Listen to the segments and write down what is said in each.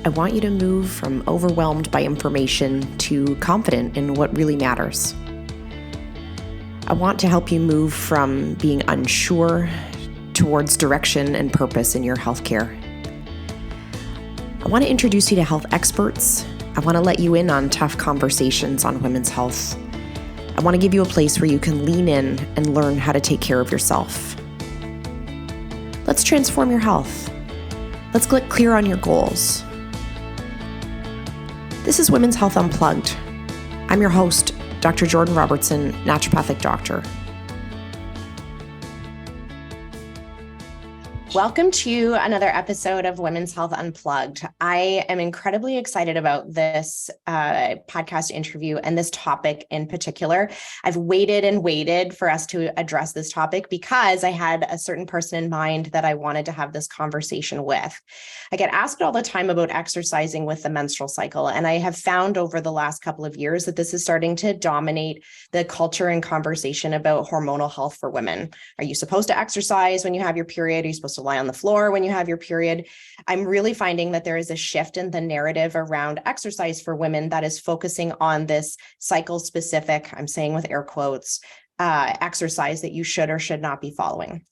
I want you to move from overwhelmed by information to confident in what really matters. I want to help you move from being unsure towards direction and purpose in your healthcare. I want to introduce you to health experts. I want to let you in on tough conversations on women's health. I want to give you a place where you can lean in and learn how to take care of yourself. Let's transform your health. Let's get clear on your goals. This is Women's Health Unplugged. I'm your host, Dr. Jordan Robertson, naturopathic doctor. Welcome to another episode of Women's Health Unplugged. I am incredibly excited about this podcast interview and this topic in particular. I've waited and waited for us to address this topic because I had a certain person in mind that I wanted to have this conversation with. I get asked all the time about exercising with the menstrual cycle, and I have found over the last couple of years that this is starting to dominate the culture and conversation about hormonal health for women. Are you supposed to exercise when you have your period? Are you supposed to lie on the floor when you have your period? I'm really finding that there is a shift in the narrative around exercise for women that is focusing on this cycle specific, I'm saying with air quotes, exercise that you should or should not be following.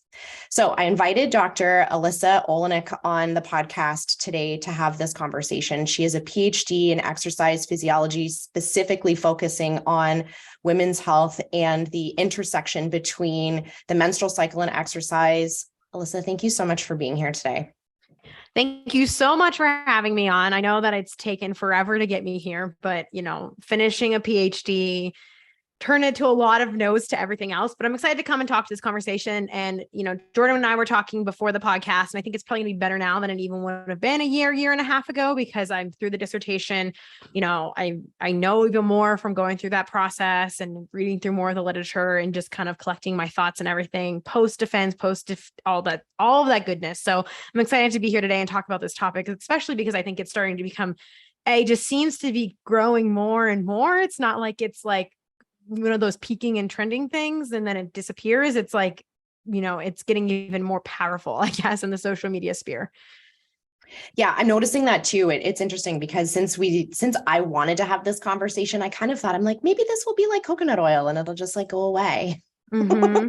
So I invited Dr. Alyssa Olenick on the podcast today to have this conversation. She is a PhD in exercise physiology, specifically focusing on women's health and the intersection between the menstrual cycle and exercise. Alyssa, thank you so much for being here today. Thank you so much for having me on. I know that it's taken forever to get me here, but finishing a PhD turned into a lot of no's to everything else, but I'm excited to come and talk to this conversation. And, Jordan and I were talking before the podcast, and I think it's probably gonna be better now than it even would have been a year and a half ago, because I'm through the dissertation. I know even more from going through that process and reading through more of the literature and just kind of collecting my thoughts and everything post-defense, all of that goodness. So I'm excited to be here today and talk about this topic, especially because I think it's starting to become, it just seems to be growing more and more. It's not like it's like one of those peaking and trending things and then it disappears. It's like, it's getting even more powerful, I guess, in the social media sphere. Yeah, I'm noticing that too. It's interesting because since I wanted to have this conversation, I kind of thought, I'm like, maybe this will be like coconut oil and it'll just like go away. Mm-hmm.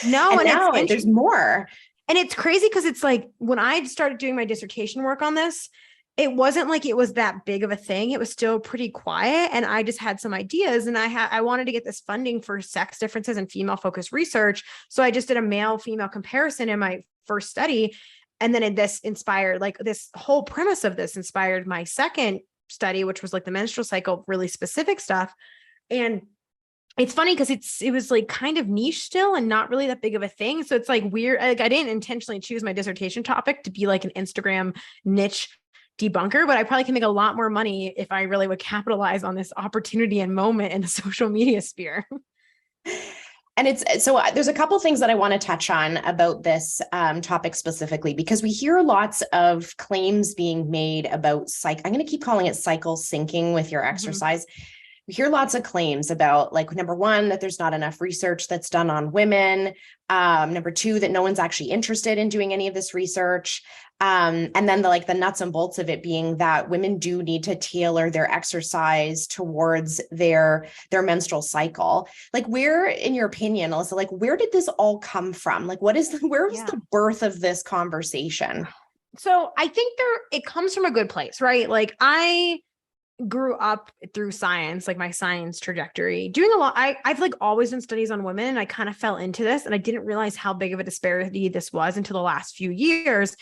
No, and now there's more. And it's crazy because it's like when I started doing my dissertation work on this, it wasn't like it was that big of a thing. It was still pretty quiet. And I just had some ideas, and I wanted to get this funding for sex differences and female focused research. So I just did a male female comparison in my first study. And then this inspired, like this whole premise of this inspired my second study, which was like the menstrual cycle, really specific stuff. And it's funny because it was like kind of niche still and not really that big of a thing. So it's like weird. Like I didn't intentionally choose my dissertation topic to be like an Instagram niche debunker, but I probably can make a lot more money if I really would capitalize on this opportunity and moment in the social media sphere. And there's a couple things that I want to touch on about this topic specifically, because we hear lots of claims being made about I'm going to keep calling it cycle syncing with your exercise. Mm-hmm. We hear lots of claims about, like, number one, that there's not enough research that's done on women. Number two, that no one's actually interested in doing any of this research. And then the nuts and bolts of it being that women do need to tailor their exercise towards their menstrual cycle. Like, where, in your opinion, Alyssa, like, where did this all come from? Like, where was the birth of this conversation? So I think it comes from a good place, right? Like I grew up through science, like my science trajectory, doing a lot. I've like always done studies on women, and I kind of fell into this, and I didn't realize how big of a disparity this was until the last few years.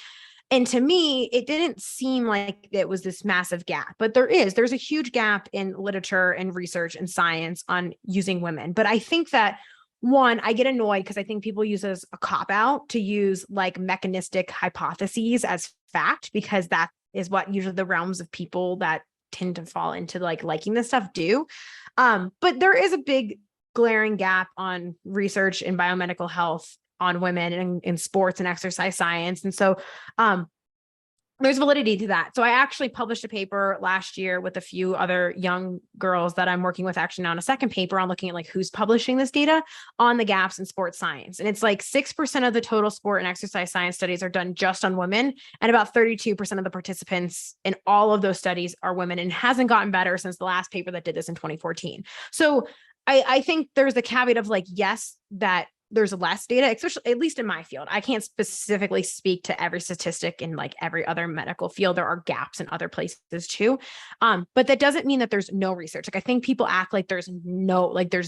And to me, it didn't seem like it was this massive gap, but there's a huge gap in literature and research and science on using women. But I think that one, I get annoyed because I think people use it as a cop-out to use like mechanistic hypotheses as fact, because that is what usually the realms of people that tend to fall into like liking this stuff do. But there is a big glaring gap on research in biomedical health on women and in sports and exercise science. And so there's validity to that. So I actually published a paper last year with a few other young girls that I'm working with actually now on a second paper on looking at like who's publishing this data on the gaps in sports science. And it's like 6% of the total sport and exercise science studies are done just on women. And about 32% of the participants in all of those studies are women, and hasn't gotten better since the last paper that did this in 2014. So I think there's a caveat of like, yes, that there's less data, especially at least in my field. I can't specifically speak to every statistic in like every other medical field. There are gaps in other places too. But that doesn't mean that there's no research. Like I think people act like there's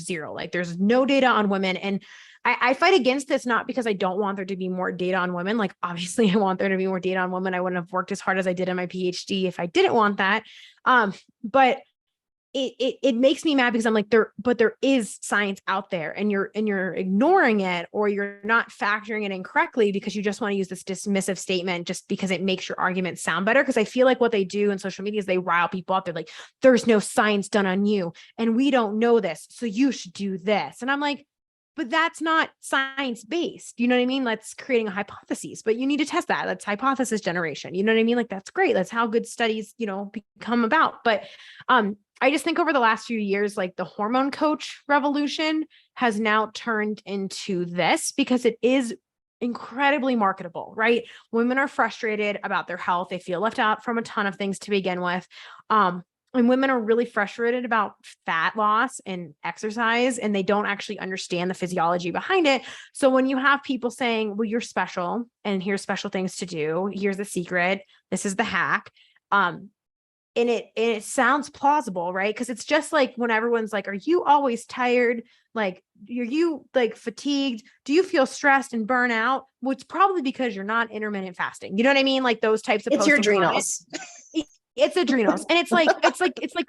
zero, like there's no data on women. And I fight against this, not because I don't want there to be more data on women. Like obviously I want there to be more data on women. I wouldn't have worked as hard as I did in my PhD if I didn't want that. But it makes me mad because I'm like there is science out there, and you're ignoring it, or you're not factoring it in correctly because you just want to use this dismissive statement just because it makes your argument sound better. Because I feel like what they do in social media is they rile people up. They're like, there's no science done on you, and we don't know this, so you should do this. And I'm like, but that's not science-based. You know what I mean? That's creating a hypothesis, but you need to test that. That's hypothesis generation. You know what I mean? Like, that's great. That's how good studies, become about. But I just think over the last few years, like the hormone coach revolution has now turned into this because it is incredibly marketable, right? Women are frustrated about their health. They feel left out from a ton of things to begin with. And women are really frustrated about fat loss and exercise, and they don't actually understand the physiology behind it. So when you have people saying, well, you're special and here's special things to do, here's the secret, this is the hack. And it sounds plausible, right? Because it's just like when everyone's like, are you always tired? Like, are you like fatigued? Do you feel stressed and burn out? Well, it's probably because you're not intermittent fasting. You know what I mean? Like those types of It's your adrenals. It's adrenals. And it's like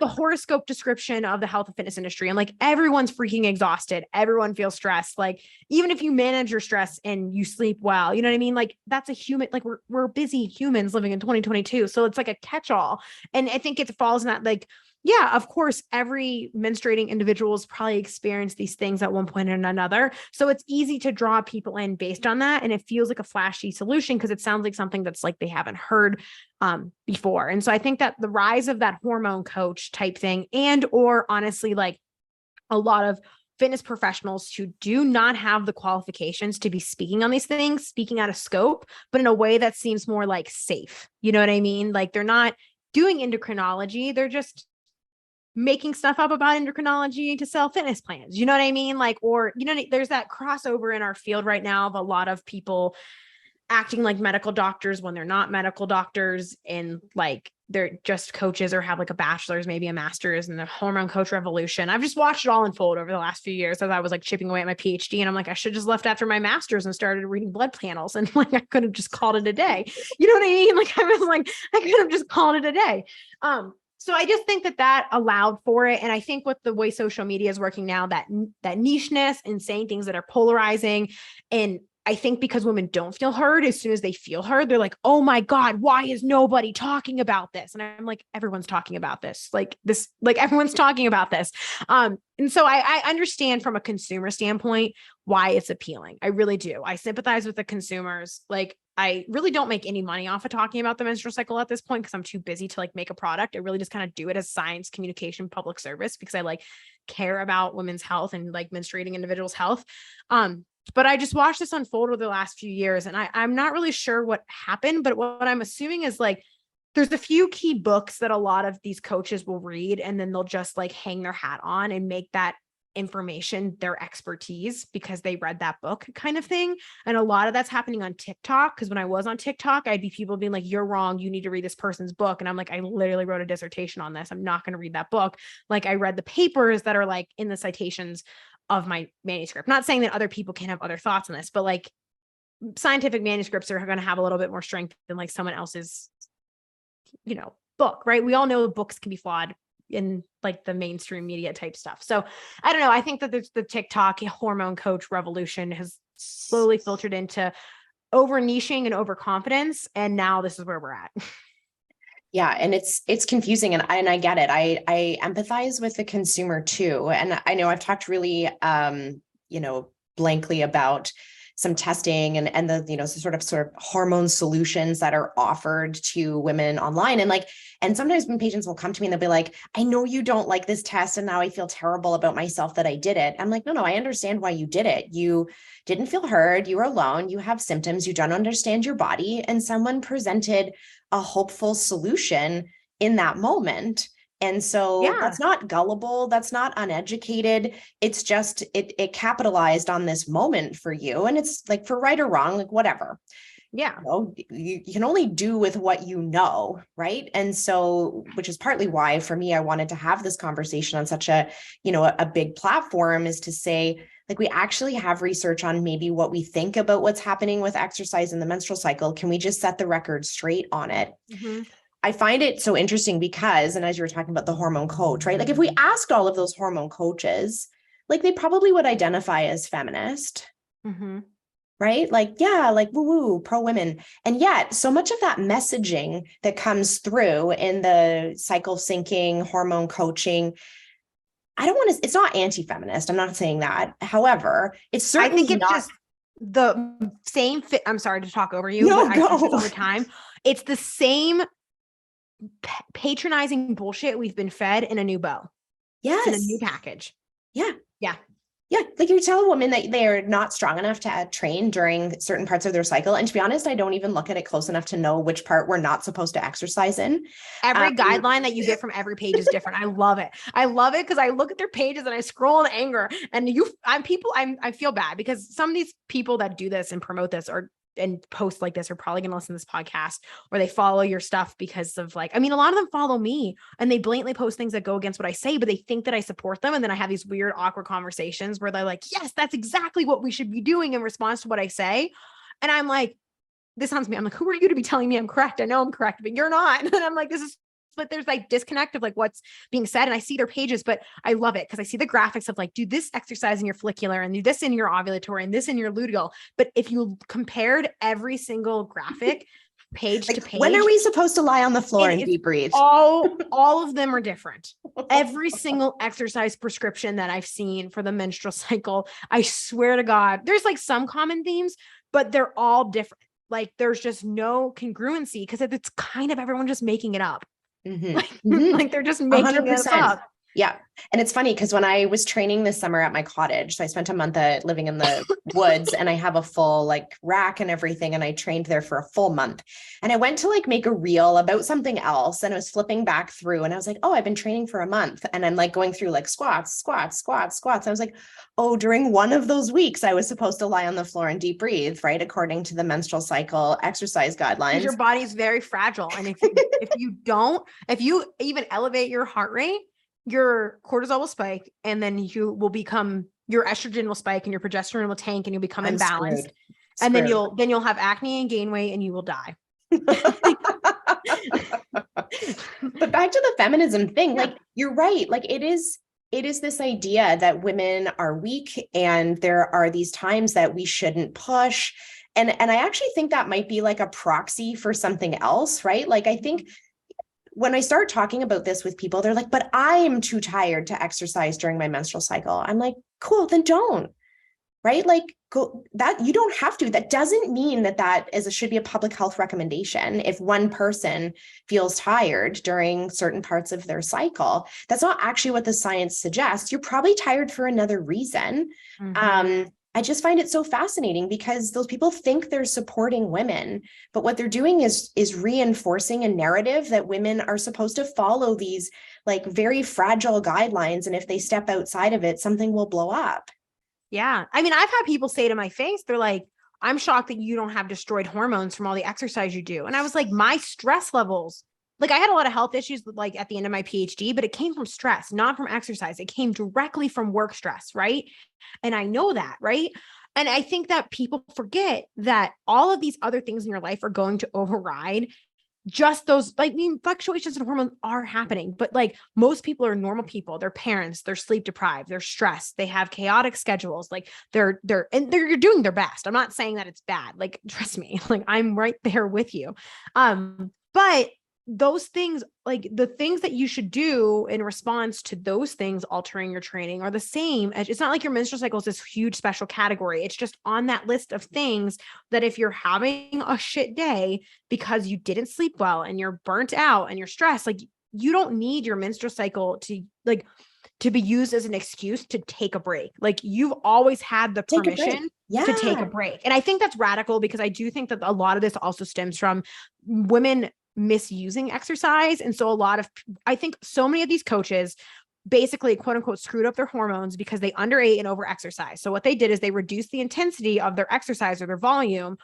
the horoscope description of the health and fitness industry. And like everyone's freaking exhausted. Everyone feels stressed. Like even if you manage your stress and you sleep well, you know what I mean? Like that's a human, like we're busy humans living in 2022. So it's like a catch-all. And I think it falls in that like, yeah, of course, every menstruating individual has probably experienced these things at one point or another. So it's easy to draw people in based on that. And it feels like a flashy solution because it sounds like something that's like they haven't heard before. And so I think that the rise of that hormone coach type thing, and or honestly, like a lot of fitness professionals who do not have the qualifications to be speaking on these things, speaking out of scope, but in a way that seems more like safe. You know what I mean? Like they're not doing endocrinology. They're just making stuff up about endocrinology to sell fitness plans. You know what I mean? Like, or, there's that crossover in our field right now of a lot of people acting like medical doctors when they're not medical doctors, and like they're just coaches or have like a bachelor's, maybe a master's, in the hormone coach revolution. I've just watched it all unfold over the last few years as I was like chipping away at my PhD. And I'm like, I should just left after my master's and started reading blood panels. And like, I could have just called it a day. You know what I mean? Like, I was like, I could have just called it a day. So I just think that allowed for it. And I think with the way social media is working now, that nicheness and saying things that are polarizing. And I think because women don't feel heard, as soon as they feel heard, they're like, oh my God, why is nobody talking about this? And I'm like, everyone's talking about this. Like everyone's talking about this. And so I understand from a consumer standpoint why it's appealing. I really do. I sympathize with the consumers. Like, I really don't make any money off of talking about the menstrual cycle at this point because I'm too busy to like make a product. I really just kind of do it as science, communication, public service because I like care about women's health and like menstruating individuals' health. But I just watched this unfold over the last few years, and I'm not really sure what happened, but what I'm assuming is like, there's a few key books that a lot of these coaches will read, and then they'll just like hang their hat on and make that information their expertise because they read that book kind of thing. And a lot of that's happening on TikTok. Because when I was on TikTok, I'd be people being like, you're wrong. You need to read this person's book. And I'm like, I literally wrote a dissertation on this. I'm not going to read that book. Like I read the papers that are like in the citations of my manuscript. Not saying that other people can't have other thoughts on this, but like scientific manuscripts are going to have a little bit more strength than like someone else's, book, right? We all know books can be flawed in like the mainstream media type stuff. So I don't know. I think that there's the TikTok hormone coach revolution has slowly filtered into over niching and overconfidence. And now this is where we're at. Yeah. And it's confusing. And I get it. I empathize with the consumer too. And I know I've talked really, blankly about some testing and the, sort of hormone solutions that are offered to women online. And sometimes when patients will come to me and they'll be like, I know you don't like this test, and now I feel terrible about myself that I did it. I'm like, no, I understand why you did it. You didn't feel heard. You were alone. You have symptoms. You don't understand your body. And someone presented a hopeful solution in that moment. And so that's not gullible. That's not uneducated. It's just, it capitalized on this moment for you. And it's like, for right or wrong, like whatever. Yeah. You can only do with what you know. Right. And so, which is partly why for me, I wanted to have this conversation on such a big platform, is to say, like, we actually have research on maybe what we think about what's happening with exercise in the menstrual cycle. Can we just set the record straight on it? Mm-hmm. I find it so interesting because, and as you were talking about the hormone coach, right? Like if we asked all of those hormone coaches, like they probably would identify as feminist, mm-hmm. right? Like, yeah, like woo woo, pro women. And yet so much of that messaging that comes through in the cycle syncing, hormone coaching, it's not anti-feminist. I'm not saying that. However, it's certainly I think it's not just the same fit. I'm sorry to talk over you, No, but go. I say this all the time. It's the same patronizing bullshit we've been fed in a new bow. Yes. It's in a new package. Yeah. Yeah. Yeah. Like you tell a woman that they're not strong enough to train during certain parts of their cycle. And to be honest, I don't even look at it close enough to know which part we're not supposed to exercise in. Every guideline that you get from every page is different. I love it. I love it because I look at their pages and I scroll in anger, and I feel bad because some of these people that do this and promote this and post like this are probably going to listen to this podcast, or they follow your stuff because of a lot of them follow me and they blatantly post things that go against what I say, but they think that I support them. And then I have these weird, awkward conversations where they're like, yes, that's exactly what we should be doing in response to what I say. And I'm like, this sounds me. I'm like, who are you to be telling me I'm correct? I know I'm correct, but you're not. And I'm like, but there's like disconnect of like what's being said. And I see their pages, but I love it because I see the graphics of like, do this exercise in your follicular and do this in your ovulatory and this in your luteal. But if you compared every single graphic page to page, when are we supposed to lie on the floor and deep breathe? All of them are different. Every single exercise prescription that I've seen for the menstrual cycle, I swear to God, there's like some common themes, but they're all different. Like there's just no congruency because it's kind of everyone just making it up. Mm-hmm. Like they're just making 100%. it up. Yeah. And it's funny because when I was training this summer at my cottage, so I spent a month living in the woods, and I have a full like rack and everything. And I trained there for a full month, and I went to like make a reel about something else. And I was flipping back through and I was like, oh, I've been training for a month. And I'm like going through like squats. I was like, oh, during one of those weeks, I was supposed to lie on the floor and deep breathe, right? According to the menstrual cycle exercise guidelines. Your body is very fragile. And if you even elevate your heart rate, your cortisol will spike, and then your estrogen will spike and your progesterone will tank and you'll become imbalanced. Screwed. And then you'll have acne and gain weight and you will die. But back to the feminism thing, like you're right. Like it is this idea that women are weak and there are these times that we shouldn't push. And I actually think that might be like a proxy for something else, right? Like I think when I start talking about this with people, they're like, but I am too tired to exercise during my menstrual cycle. I'm like, cool, then don't, right? Like go that you don't have to. That doesn't mean that should be a public health recommendation. If one person feels tired during certain parts of their cycle, that's not actually what the science suggests. You're probably tired for another reason. Mm-hmm. I just find it so fascinating because those people think they're supporting women, but what they're doing is reinforcing a narrative that women are supposed to follow these like very fragile guidelines. And if they step outside of it, something will blow up. Yeah. I mean, I've had people say to my face, they're like, I'm shocked that you don't have destroyed hormones from all the exercise you do. And I was like, my stress levels, like I had a lot of health issues like at the end of my PhD, but it came from stress, not from exercise. It came directly from work stress. Right. And I know that. Right. And I think that people forget that all of these other things in your life are going to override just those, like, I mean, fluctuations in hormones are happening, but like most people are normal people, they're parents, they're sleep deprived, they're stressed, they have chaotic schedules, like they're doing their best. I'm not saying that it's bad. Like, trust me, like I'm right there with you. But those things, like the things that you should do in response to those things altering your training are the same. It's not like your menstrual cycle is this huge special category. It's just on that list of things that if you're having a shit day because you didn't sleep well and you're burnt out and you're stressed, like you don't need your menstrual cycle to be used as an excuse to take a break. Like you've always had the permission to take a break. And I think that's radical, because I do think that a lot of this also stems from women misusing exercise. And so I think so many of these coaches basically quote unquote screwed up their hormones because they underate and over exercise. So what they did is they reduced the intensity of their exercise or their volume,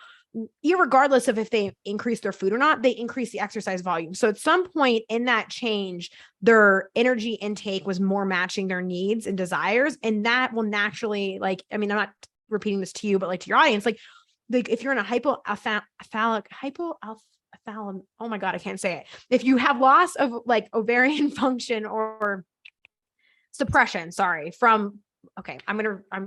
irregardless of if they increase their food or not, they increase the exercise volume. So at some point in that change, their energy intake was more matching their needs and desires. And that will naturally, like, I mean, I'm not repeating this to you, but like to your audience, like if you're in a oh my God, I can't say it. If you have loss of like ovarian function or suppression, I'm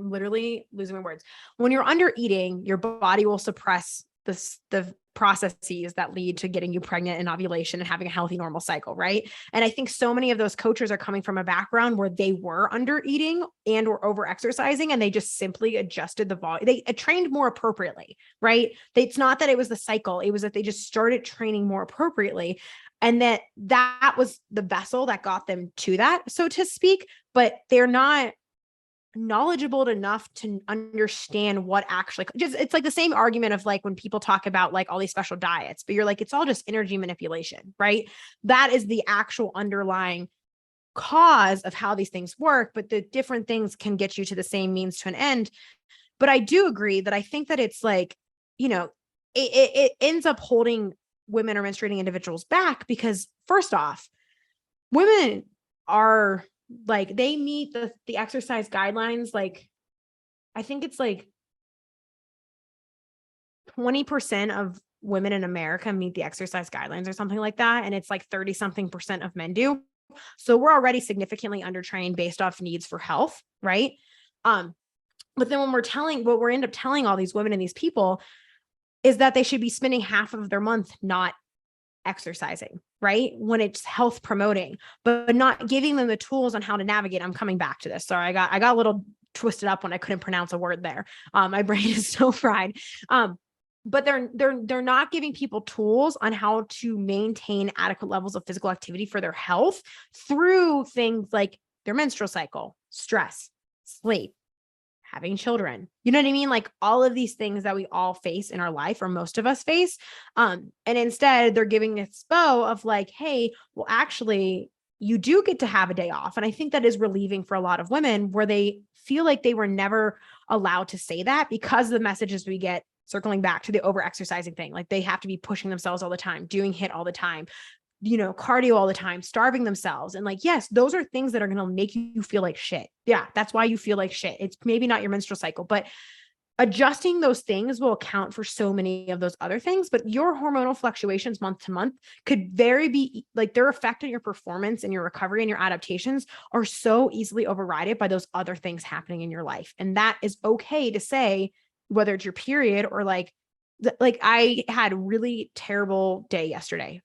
literally losing my words. When you're under eating, your body will suppress the processes that lead to getting you pregnant and ovulation and having a healthy, normal cycle. Right. And I think so many of those coaches are coming from a background where they were under eating and or over exercising, and they just simply adjusted the volume. They trained more appropriately. Right. It's not that it was the cycle. It was that they just started training more appropriately. And that was the vessel that got them to that, so to speak, but they're not knowledgeable enough to understand what actually it's like the same argument of like when people talk about like all these special diets, but you're like, it's all just energy manipulation, right? That is the actual underlying cause of how these things work, but the different things can get you to the same means to an end. But I do agree that I think that it's like, it ends up holding women or menstruating individuals back, because first off, women are like, they meet the exercise guidelines. Like, I think it's like 20% of women in America meet the exercise guidelines or something like that. And it's like 30 something percent of men do. So we're already significantly undertrained based off needs for health. Right. But then what we're end up telling all these women and these people is that they should be spending half of their month not exercising, right? When it's health promoting, but not giving them the tools on how to navigate. I'm coming back to this. Sorry, I got a little twisted up when I couldn't pronounce a word there. My brain is so fried. But they're not giving people tools on how to maintain adequate levels of physical activity for their health through things like their menstrual cycle, stress, sleep, having children, you know what I mean? Like all of these things that we all face in our life, or most of us face. And instead they're giving this bow of like, hey, well, actually you do get to have a day off. And I think that is relieving for a lot of women, where they feel like they were never allowed to say that because of the messages we get, circling back to the over exercising thing. Like they have to be pushing themselves all the time, doing HIIT all the time, cardio all the time, starving themselves. And like, yes, those are things that are going to make you feel like shit. Yeah. That's why you feel like shit. It's maybe not your menstrual cycle, but adjusting those things will account for so many of those other things. But your hormonal fluctuations month to month could be like, their effect on your performance and your recovery and your adaptations are so easily overridden by those other things happening in your life. And that is okay to say, whether it's your period or like I had a really terrible day yesterday,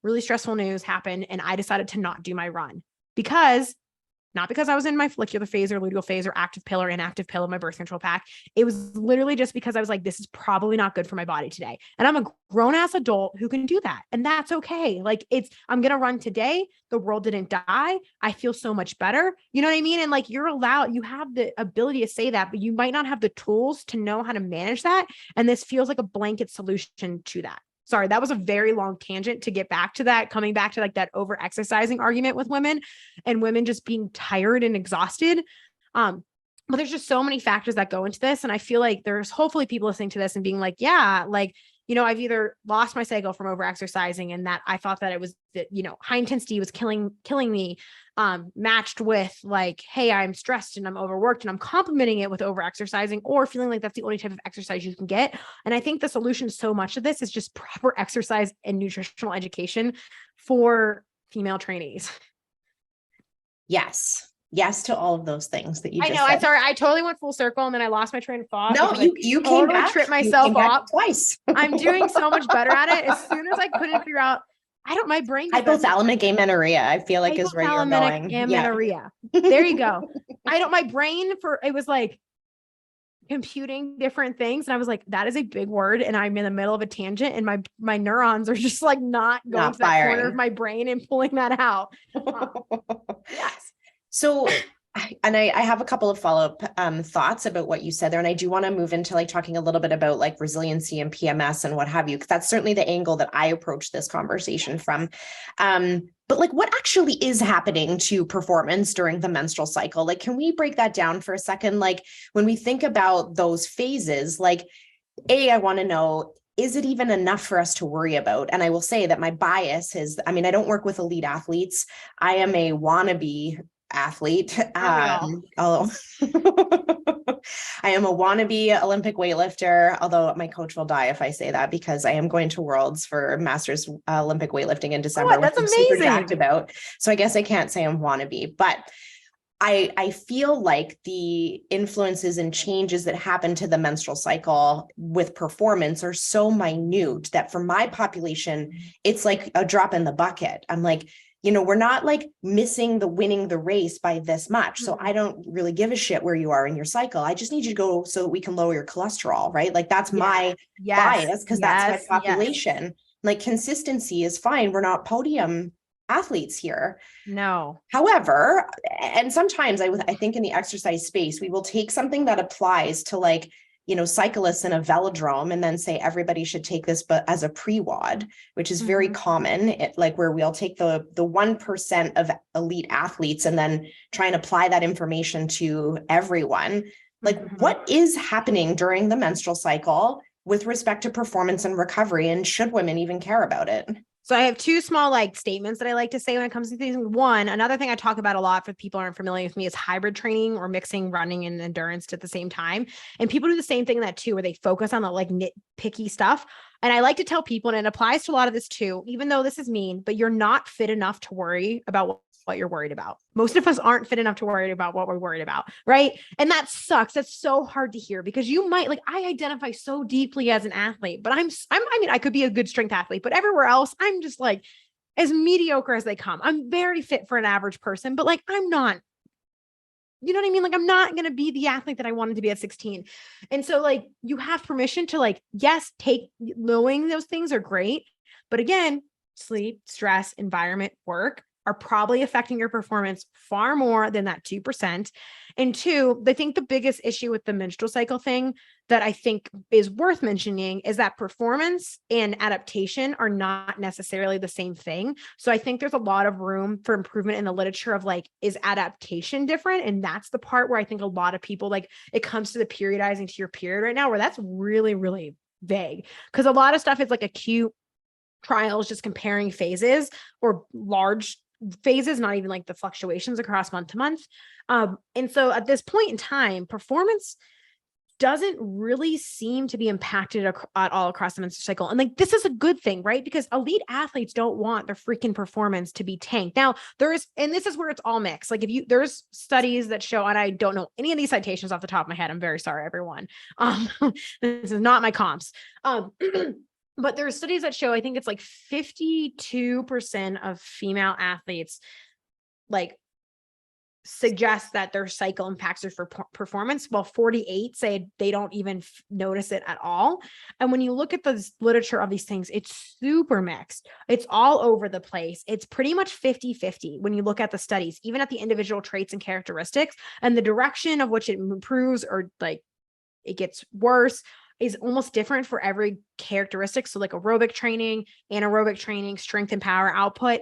really stressful news happened. And I decided to not do my run not because I was in my follicular phase or luteal phase or active pill or inactive pill of my birth control pack. It was literally just because I was like, this is probably not good for my body today. And I'm a grown ass adult who can do that. And that's okay. Like I'm going to run today. The world didn't die. I feel so much better. You know what I mean? And like, you have the ability to say that, but you might not have the tools to know how to manage that. And this feels like a blanket solution to that. Sorry, that was a very long tangent to get back to that, coming back to like that over exercising argument with women and women just being tired and exhausted. But there's just so many factors that go into this. And I feel like there's hopefully people listening to this and being like, yeah, like, I've either lost my cycle from over exercising and that I thought that it was that, high intensity was killing me, matched with like, hey, I'm stressed and I'm overworked and I'm complementing it with over exercising, or feeling like that's the only type of exercise you can get. And I think the solution to so much of this is just proper exercise and nutritional education for female trainees. Yes to all of those things that you just said. I'm sorry. I totally went full circle and then I lost my train of thought. No, you came back. Tripped myself up twice. I'm doing so much better at it. As soon as I couldn't figure out my brain just hypothalamic amenorrhea, I feel like is where you're going. amenorrhea. There you go. My brain it was like computing different things. And I was like, that is a big word. And I'm in the middle of a tangent and my neurons are just like not going to that corner of my brain and pulling that out. Yes. So, and I have a couple of follow-up thoughts about what you said there. And I do want to move into like talking a little bit about like resiliency and PMS and what have you, because that's certainly the angle that I approach this conversation from. But like, what actually is happening to performance during the menstrual cycle? Like, can we break that down for a second? Like, when we think about those phases, like, I want to know, is it even enough for us to worry about? And I will say that my bias is, I don't work with elite athletes. I am a wannabe athlete. Although I am a wannabe Olympic weightlifter, although my coach will die if I say that, because I am going to Worlds for Masters Olympic weightlifting in December, which I'm super jacked about. So I guess I can't say I'm wannabe, but I feel like the influences and changes that happen to the menstrual cycle with performance are so minute that for my population, it's like a drop in the bucket. I'm like, we're not like winning the race by this much. So I don't really give a shit where you are in your cycle. I just need you to go so that we can lower your cholesterol, right? Like that's my bias, because that's my population. Like consistency is fine. We're not podium athletes here. No. However, and sometimes I think in the exercise space, we will take something that applies to like, cyclists in a velodrome and then say everybody should take this, but as a pre-WOD, which is very common, like where we'll take the 1% of elite athletes and then try and apply that information to everyone. Like what is happening during the menstrual cycle with respect to performance and recovery, and should women even care about it? So I have two small like statements that I like to say when it comes to things. One, another thing I talk about a lot for people who aren't familiar with me is hybrid training, or mixing running and endurance at the same time. And people do the same thing in that too, where they focus on the like nitpicky stuff. And I like to tell people, and it applies to a lot of this too, even though this is mean, but you're not fit enough to worry about what you're worried about. Most of us aren't fit enough to worry about what we're worried about. Right. And that sucks. That's so hard to hear, because you might like, I identify so deeply as an athlete, but I could be a good strength athlete, but everywhere else, I'm just like as mediocre as they come. I'm very fit for an average person, but like, I'm not, you know what I mean? Like, I'm not going to be the athlete that I wanted to be at 16. And so like, you have permission to like, yes, knowing those things are great. But again, sleep, stress, environment, work are probably affecting your performance far more than that 2%. And two, I think the biggest issue with the menstrual cycle thing that I think is worth mentioning is that performance and adaptation are not necessarily the same thing. So I think there's a lot of room for improvement in the literature of like, is adaptation different? And that's the part where I think a lot of people, like, it comes to the periodizing to your period right now, where that's really, really vague, because a lot of stuff is like acute trials, just comparing phases or large phases, not even like the fluctuations across month to month. And so at this point in time, performance doesn't really seem to be impacted at all across the menstrual cycle. And like, this is a good thing, right? Because elite athletes don't want their freaking performance to be tanked. Now and this is where it's all mixed. Like there's studies that show, and I don't know any of these citations off the top of my head. I'm very sorry, everyone. This is not my comps. But there are studies that show, I think it's like 52% of female athletes like suggest that their cycle impacts their performance, while 48 say they don't even notice it at all. And when you look at the literature of these things, it's super mixed. It's all over the place. It's pretty much 50-50 when you look at the studies, even at the individual traits and characteristics, and the direction of which it improves or like it gets worse is almost different for every characteristic. So like aerobic training, anaerobic training, strength and power output.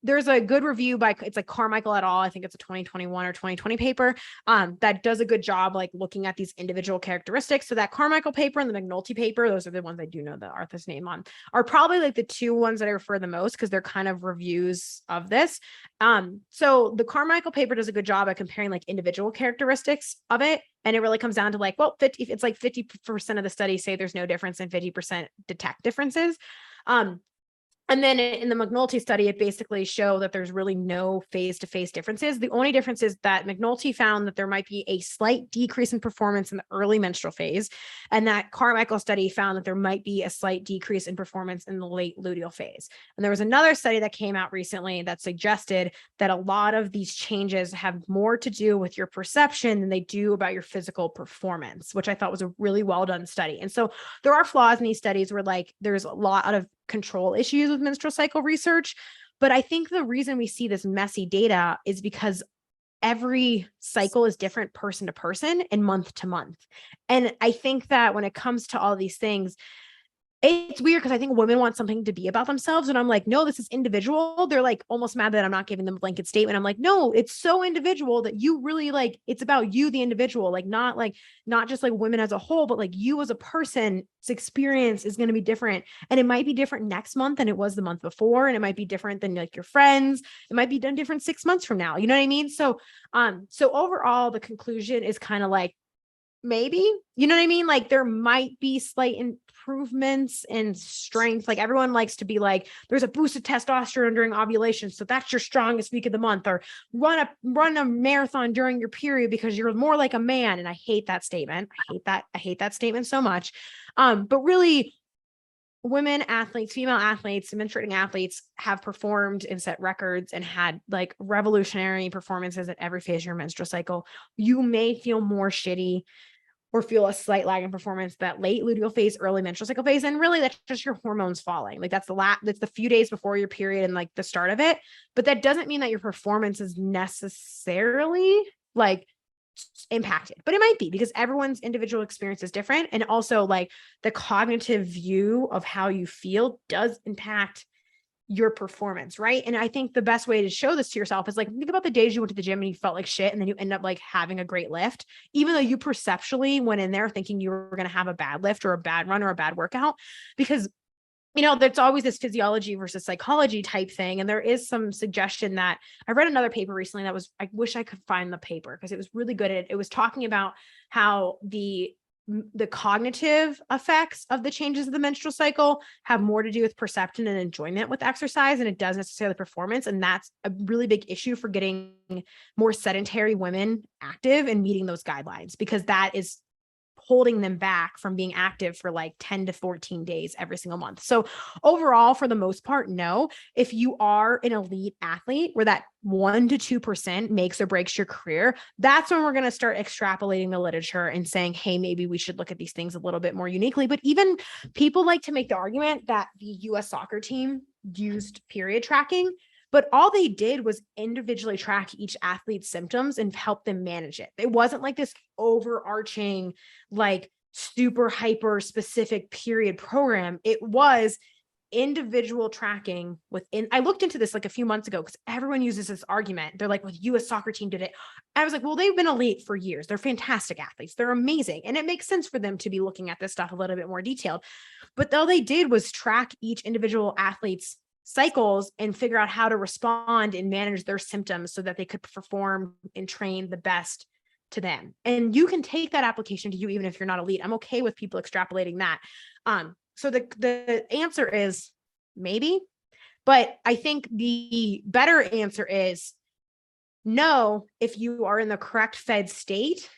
There's a good review it's like Carmichael et al. I think it's a 2021 or 2020 paper that does a good job like looking at these individual characteristics. So that Carmichael paper and the McNulty paper, those are the ones I do know the author's name on, are probably like the two ones that I refer the most, because they're kind of reviews of this. So the Carmichael paper does a good job at comparing like individual characteristics of it. And it really comes down to like, well, it's like 50% of the studies say there's no difference and 50% detect differences. And then in the McNulty study, it basically showed that there's really no phase-to-phase differences. The only difference is that McNulty found that there might be a slight decrease in performance in the early menstrual phase, and that Carmichael study found that there might be a slight decrease in performance in the late luteal phase. And there was another study that came out recently that suggested that a lot of these changes have more to do with your perception than they do about your physical performance, which I thought was a really well done study. And so there are flaws in these studies where like there's a lot of control issues with menstrual cycle research. But I think the reason we see this messy data is because every cycle is different person to person and month to month. And I think that when it comes to all these things, it's weird because I think women want something to be about themselves. And I'm like, no, this is individual. They're like almost mad that I'm not giving them a blanket statement. I'm like, no, it's so individual that you really like, it's about you, the individual, like not just like women as a whole, but like you as a person's experience is going to be different. And it might be different next month than it was the month before. And it might be different than like your friends. It might be done different 6 months from now. You know what I mean? So overall, the conclusion is kind of like, maybe, you know what I mean? Like there might be slight improvements in strength. Like everyone likes to be like, there's a boost of testosterone during ovulation, so that's your strongest week of the month, or run a marathon during your period because you're more like a man. And I hate that statement. I hate that statement so much. But really, women athletes, female athletes, menstruating athletes have performed and set records and had like revolutionary performances at every phase of your menstrual cycle. You may feel more shitty or feel a slight lag in performance that late luteal phase, early menstrual cycle phase. And really that's just your hormones falling. Like that's the few days before your period and like the start of it. But that doesn't mean that your performance is necessarily like impacted, but it might be because everyone's individual experience is different. And also like the cognitive view of how you feel does impact your performance, right? And I think the best way to show this to yourself is like, think about the days you went to the gym and you felt like shit, and then you end up like having a great lift, even though you perceptually went in there thinking you were going to have a bad lift or a bad run or a bad workout. Because there's always this physiology versus psychology type thing. And there is some suggestion that I read another paper recently that was, I wish I could find the paper because it was really good. It was talking about how the cognitive effects of the changes of the menstrual cycle have more to do with perception and enjoyment with exercise, and it doesn't necessarily performance. And that's a really big issue for getting more sedentary women active and meeting those guidelines, because that is holding them back from being active for like 10 to 14 days every single month. So overall, for the most part, no. If you are an elite athlete where that 1% to 2% makes or breaks your career, that's when we're going to start extrapolating the literature and saying, hey, maybe we should look at these things a little bit more uniquely. But even people like to make the argument that the US soccer team used period tracking, but all they did was individually track each athlete's symptoms and help them manage it. It wasn't like this overarching, like super hyper specific period program. It was individual tracking within. I looked into this like a few months ago because everyone uses this argument. They're like, well, the US soccer team did it. I was like, well, they've been elite for years. They're fantastic athletes. They're amazing. And it makes sense for them to be looking at this stuff a little bit more detailed. But all they did was track each individual athlete's cycles and figure out how to respond and manage their symptoms so that they could perform and train the best to them. And you can take that application to you even if you're not elite. I'm okay with people extrapolating that. So the answer is maybe, but I think the better answer is no. If you are in the correct fed state,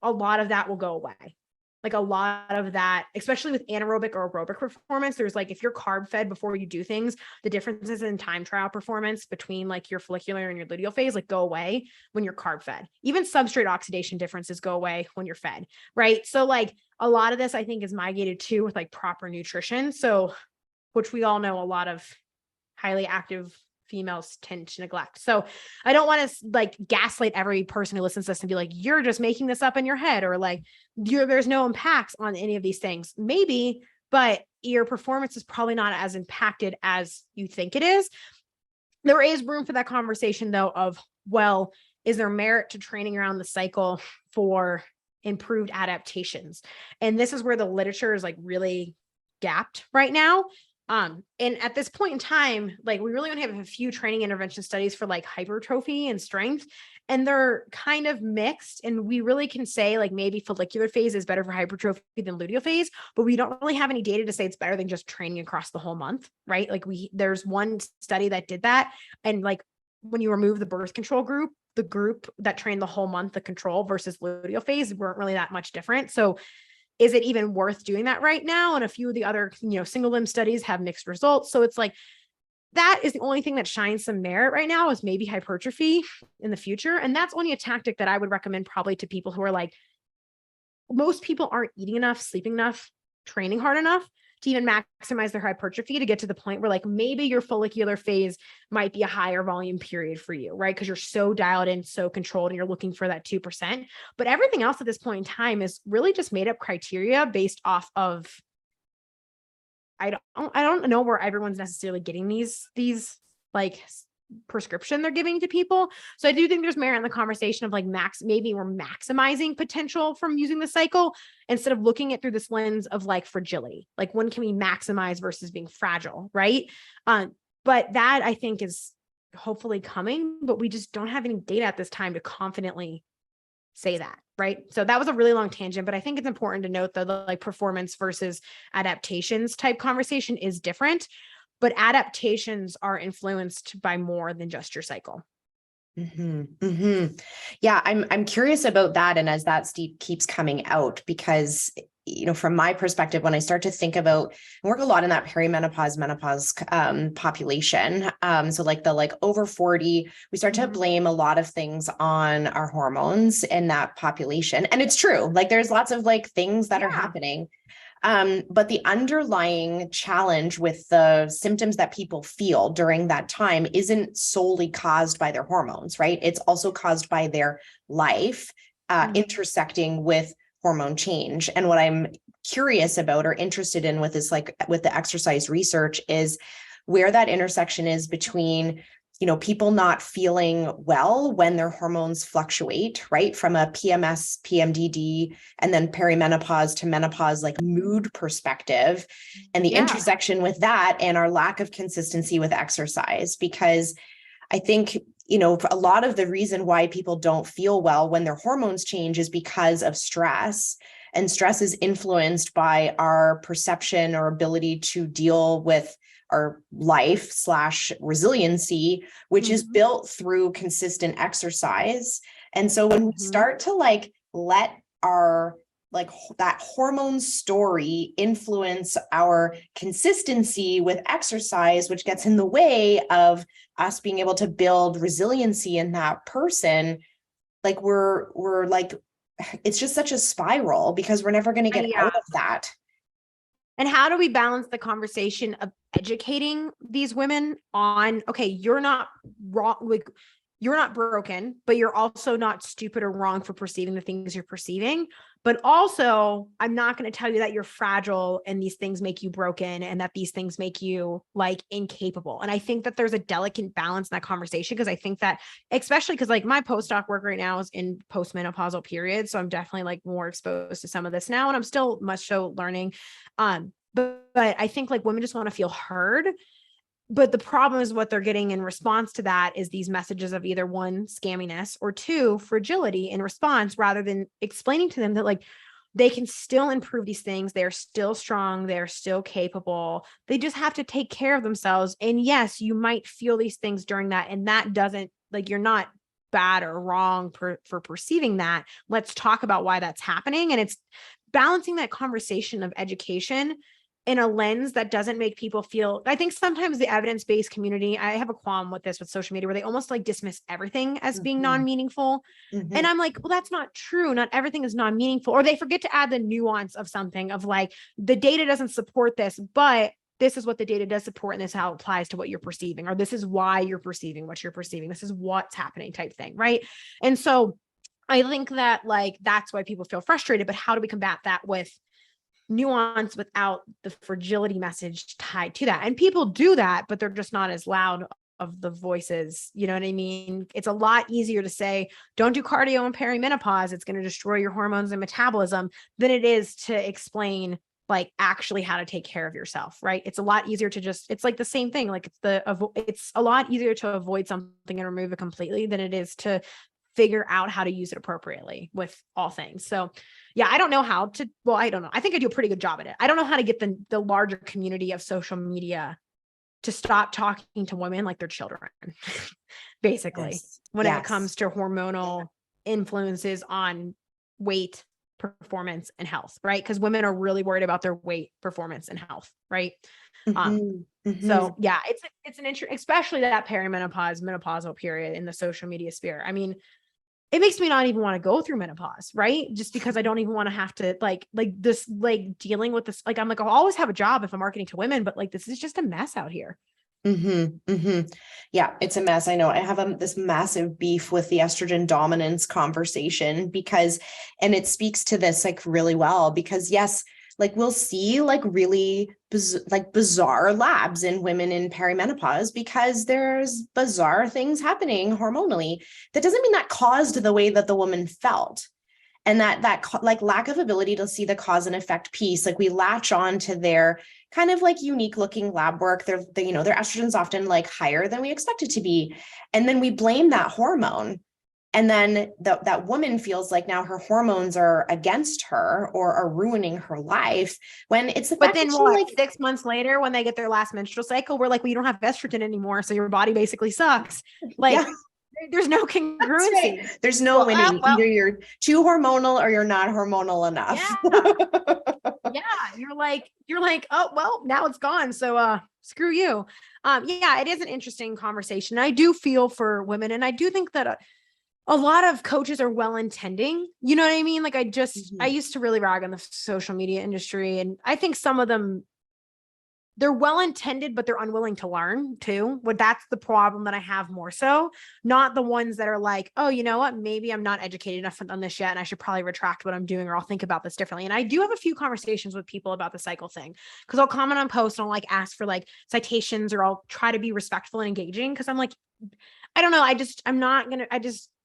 a lot of that will go away. Like a lot of that, especially with anaerobic or aerobic performance, there's like, if you're carb fed before you do things, the differences in time trial performance between like your follicular and your luteal phase, like go away when you're carb fed. Even substrate oxidation differences go away when you're fed, right? So like a lot of this I think is mitigated too with like proper nutrition. So, which we all know a lot of highly active females tend to neglect. So I don't want to like gaslight every person who listens to this and be like, you're just making this up in your head, or like there's no impacts on any of these things. Maybe, but your performance is probably not as impacted as you think it is. There is room for that conversation though of, well, is there merit to training around the cycle for improved adaptations? And this is where the literature is like really gapped right now. And at this point in time, like we really only have a few training intervention studies for like hypertrophy and strength, and they're kind of mixed. And we really can say like maybe follicular phase is better for hypertrophy than luteal phase, but we don't really have any data to say it's better than just training across the whole month, right? Like there's one study that did that. And like when you remove the birth control group, the group that trained the whole month, the control versus luteal phase weren't really that much different. So is it even worth doing that right now? And a few of the other, single limb studies have mixed results. So it's like, that is the only thing that shines some merit right now is maybe hypertrophy in the future. And that's only a tactic that I would recommend probably to people who are like, most people aren't eating enough, sleeping enough, training hard enough to even maximize their hypertrophy to get to the point where like maybe your follicular phase might be a higher volume period for you, right? Because you're so dialed in, so controlled, and you're looking for that 2%. But everything else at this point in time is really just made up criteria based off of, I don't know where everyone's necessarily getting these like prescription they're giving to people. So I do think there's merit in the conversation of like maybe we're maximizing potential from using the cycle instead of looking at through this lens of like fragility. Like when can we maximize versus being fragile, right? But that I think is hopefully coming, but we just don't have any data at this time to confidently say that, right? So that was a really long tangent, but I think it's important to note that the like performance versus adaptations type conversation is different, but adaptations are influenced by more than just your cycle. Mm-hmm, mm-hmm. Yeah, I'm curious about that. And as that keeps coming out, because from my perspective, when I start to think about, I work a lot in that perimenopause, menopause population. So like the over 40, we start to blame a lot of things on our hormones in that population. And it's true, like there's lots of like things that are happening. But the underlying challenge with the symptoms that people feel during that time isn't solely caused by their hormones, right? It's also caused by their life intersecting with hormone change. And what I'm curious about or interested in with this, like with the exercise research, is where that intersection is between people not feeling well when their hormones fluctuate, right? From a PMS, PMDD, and then perimenopause to menopause, like mood perspective, and the intersection with that and our lack of consistency with exercise. Because I think, a lot of the reason why people don't feel well when their hormones change is because of stress. And stress is influenced by our perception or ability to deal with our life / resiliency, which is built through consistent exercise. And so when we start to like let our that hormone story influence our consistency with exercise, which gets in the way of us being able to build resiliency in that person, like we're like, it's just such a spiral because we're never going to get out of that. And how do we balance the conversation of educating these women on, okay, you're not wrong, like you're not broken, but you're also not stupid or wrong for perceiving the things you're perceiving. But also, I'm not going to tell you that you're fragile and these things make you broken and that these things make you like incapable. And I think that there's a delicate balance in that conversation, because I think that, especially because like my postdoc work right now is in postmenopausal period. So I'm definitely like more exposed to some of this now, and I'm still much so learning. But I think like women just want to feel heard. But the problem is what they're getting in response to that is these messages of either one, scamminess, or two, fragility in response, rather than explaining to them that like they can still improve these things. They're still strong. They're still capable. They just have to take care of themselves. And yes, you might feel these things during that. And that doesn't, like, you're not bad or wrong for perceiving that. Let's talk about why that's happening. And it's balancing that conversation of education in a lens that doesn't make people feel, I think sometimes the evidence-based community, I have a qualm with this with social media, where they almost like dismiss everything as being non-meaningful. And I'm like, well, that's not true. Not everything is non-meaningful. Or they forget to add the nuance of something of like, the data doesn't support this, but this is what the data does support. And this is how it applies to what you're perceiving, or this is why you're perceiving what you're perceiving. This is what's happening type thing. Right. And so I think that like, that's why people feel frustrated, but how do we combat that with nuance without the fragility message tied to that? And people do that, but they're just not as loud of the voices. You know what I mean? It's a lot easier to say, don't do cardio in perimenopause, it's going to destroy your hormones and metabolism, than it is to explain like actually how to take care of yourself, right? It's a lot easier to just, it's like the same thing. Like it's a lot easier to avoid something and remove it completely than it is to figure out how to use it appropriately with all things. So yeah, I don't know how to, well, I don't know. I think I do a pretty good job at it. I don't know how to get the larger community of social media to stop talking to women like they're children, basically, Yes. when Yes. it comes to hormonal influences on weight, performance, and health, right? Because women are really worried about their weight, performance, and health, right? So yeah, it's an interesting, especially that perimenopause, menopausal period in the social media sphere. I mean, it makes me not even want to go through menopause, right? Just because I don't even want to have to like this, like dealing with this. Like, I'm like, I'll always have a job if I'm marketing to women, but like, this is just a mess out here. Yeah, it's a mess. I know I have this massive beef with the estrogen dominance conversation because, and it speaks to this like really well, because yes, like we'll see like really bizarre labs in women in perimenopause because there's bizarre things happening hormonally. That doesn't mean that caused the way that the woman felt. And that like lack of ability to see the cause and effect piece, like we latch on to their kind of like unique looking lab work. Their estrogen's often like higher than we expect it to be. And then we blame that hormone. And then that woman feels like now her hormones are against her or are ruining her life, when it's the But fact then that she what, like 6 months later, when they get their last menstrual cycle, we're like, well, you don't have estrogen anymore. So your body basically sucks. Like, yeah, there's no that's congruency. right. There's no winning. Either you're too hormonal or you're not hormonal enough. Yeah. Yeah. You're like, oh, well, now it's gone. So, screw you. Yeah, it is an interesting conversation. I do feel for women. And I do think that a lot of coaches are well-intending. You know what I mean? Like I used to really rag on the social media industry. And I think some of them, they're well-intended, but they're unwilling to learn too. But that's the problem that I have more so, not the ones that are like, oh, you know what? Maybe I'm not educated enough on this yet, and I should probably retract what I'm doing, or I'll think about this differently. And I do have a few conversations with people about the cycle thing, because I'll comment on posts and I'll like ask for like citations, or I'll try to be respectful and engaging. Because I'm like, I don't know.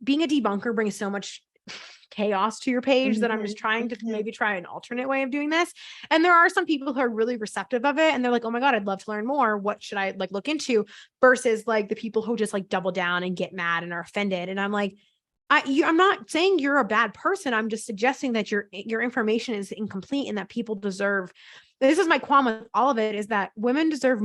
Being a debunker brings so much chaos to your page that I'm just trying to maybe try an alternate way of doing this. And there are some people who are really receptive of it. And they're like, oh my God, I'd love to learn more. What should I like look into? Versus like the people who just like double down and get mad and are offended. And I'm like, I'm not saying you're a bad person. I'm just suggesting that your information is incomplete and that people deserve. This is my qualm with all of it, is that women deserve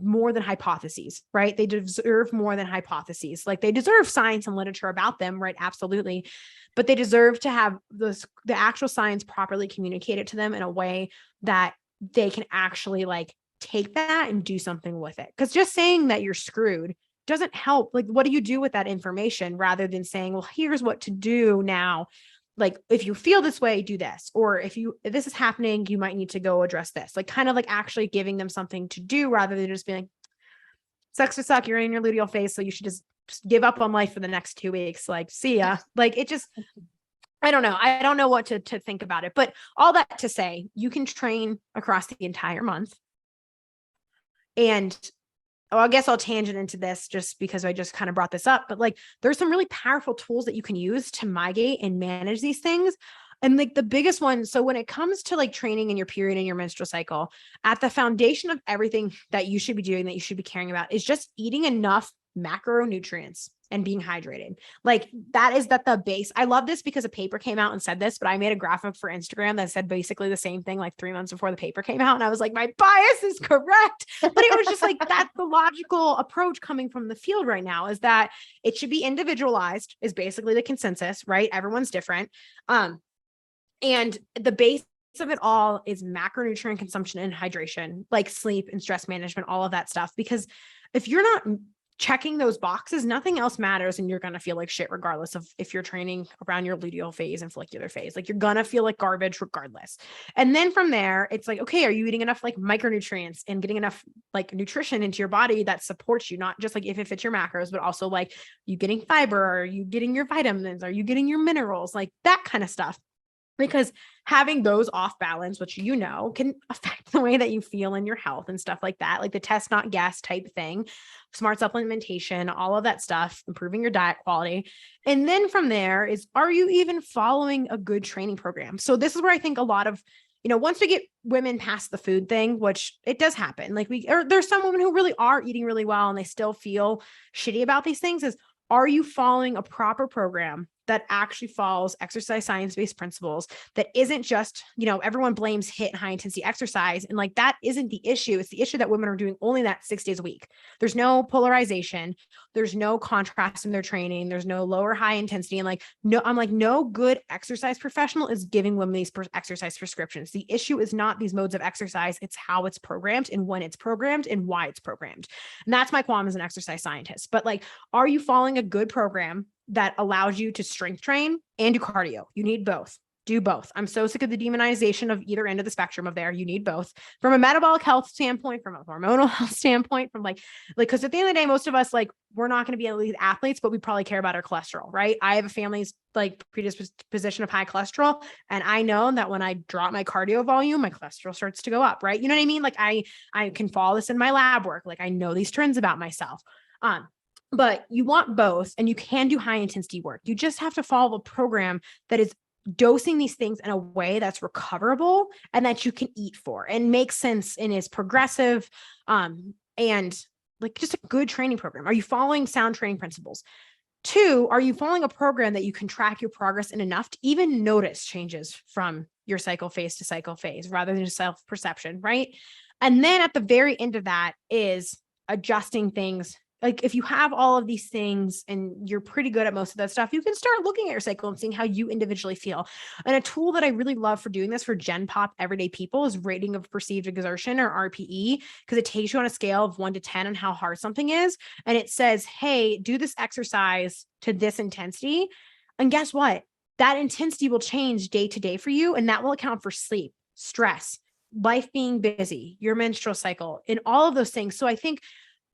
more than hypotheses, right? They deserve more than hypotheses. Like they deserve science and literature about them, right? Absolutely. But they deserve to have the actual science properly communicated to them in a way that they can actually like take that and do something with it. Because just saying that you're screwed doesn't help. Like, what do you do with that information, rather than saying, well, here's what to do now. Like, if you feel this way, do this. Or if this is happening, you might need to go address this. Like, kind of like actually giving them something to do, rather than just being like, sucks to suck, you're in your luteal phase, so you should just give up on life for the next 2 weeks. Like, see ya. Like, it just, I don't know. I don't know what to think about it. But all that to say, you can train across the entire month. And I guess I'll tangent into this just because I just kind of brought this up, but like, there's some really powerful tools that you can use to mitigate and manage these things. And like the biggest one, so when it comes to like training in your period and your menstrual cycle, at the foundation of everything that you should be doing, that you should be caring about, is just eating enough macronutrients and being hydrated. Like that is the base. I love this because a paper came out and said this, but I made a graphic for Instagram that said basically the same thing like 3 months before the paper came out. And I was like, my bias is correct. But it was just like, that's the logical approach coming from the field right now, is that it should be individualized, is basically the consensus, right? Everyone's different. And the base of it all is macronutrient consumption and hydration, like sleep and stress management, all of that stuff. Because if you're not checking those boxes, nothing else matters. And you're going to feel like shit, regardless of if you're training around your luteal phase and follicular phase. Like, you're going to feel like garbage regardless. And then from there, it's like, okay, are you eating enough like micronutrients and getting enough like nutrition into your body that supports you? Not just like if it fits your macros, but also like you getting fiber, are you getting your vitamins? Are you getting your minerals? Like that kind of stuff. Because having those off balance, which you know can affect the way that you feel in your health and stuff like that, like the test not guess type thing, smart supplementation, all of that stuff, improving your diet quality. And then from there is, are you even following a good training program? So this is where I think a lot of once we get women past the food thing, which it does happen, like there's some women who really are eating really well and they still feel shitty about these things, is, are you following a proper program that actually follows exercise science-based principles, that isn't just, everyone blames HIIT and high intensity exercise. And like, that isn't the issue. It's the issue that women are doing only that 6 days a week. There's no polarization. There's no contrast in their training. There's no lower high intensity. And no good exercise professional is giving women these exercise prescriptions. The issue is not these modes of exercise. It's how it's programmed and when it's programmed and why it's programmed. And that's my qualm as an exercise scientist. But like, are you following a good program that allows you to strength train and do cardio? You need both. Do both. I'm so sick of the demonization of either end of the spectrum of there. You need both from a metabolic health standpoint, from a hormonal health standpoint, from because at the end of the day, most of us, we're not going to be elite athletes, but we probably care about our cholesterol, right? I have a family's predisposition of high cholesterol. And I know that when I drop my cardio volume, my cholesterol starts to go up, right? You know what I mean? I can follow this in my lab work. I know these trends about myself. But you want both, and you can do high intensity work. You just have to follow a program that is dosing these things in a way that's recoverable and that you can eat for and makes sense and is progressive. And just a good training program. Are you following sound training principles? 2, are you following a program that you can track your progress in enough to even notice changes from your cycle phase to cycle phase rather than just self-perception, right? And then at the very end of that is adjusting things. If you have all of these things and you're pretty good at most of that stuff, you can start looking at your cycle and seeing how you individually feel. And a tool that I really love for doing this for Gen Pop everyday people is rating of perceived exertion, or RPE, because it takes you on a scale of 1 to 10 on how hard something is. And it says, hey, do this exercise to this intensity. And guess what? That intensity will change day to day for you. And that will account for sleep, stress, life being busy, your menstrual cycle, and all of those things. So I think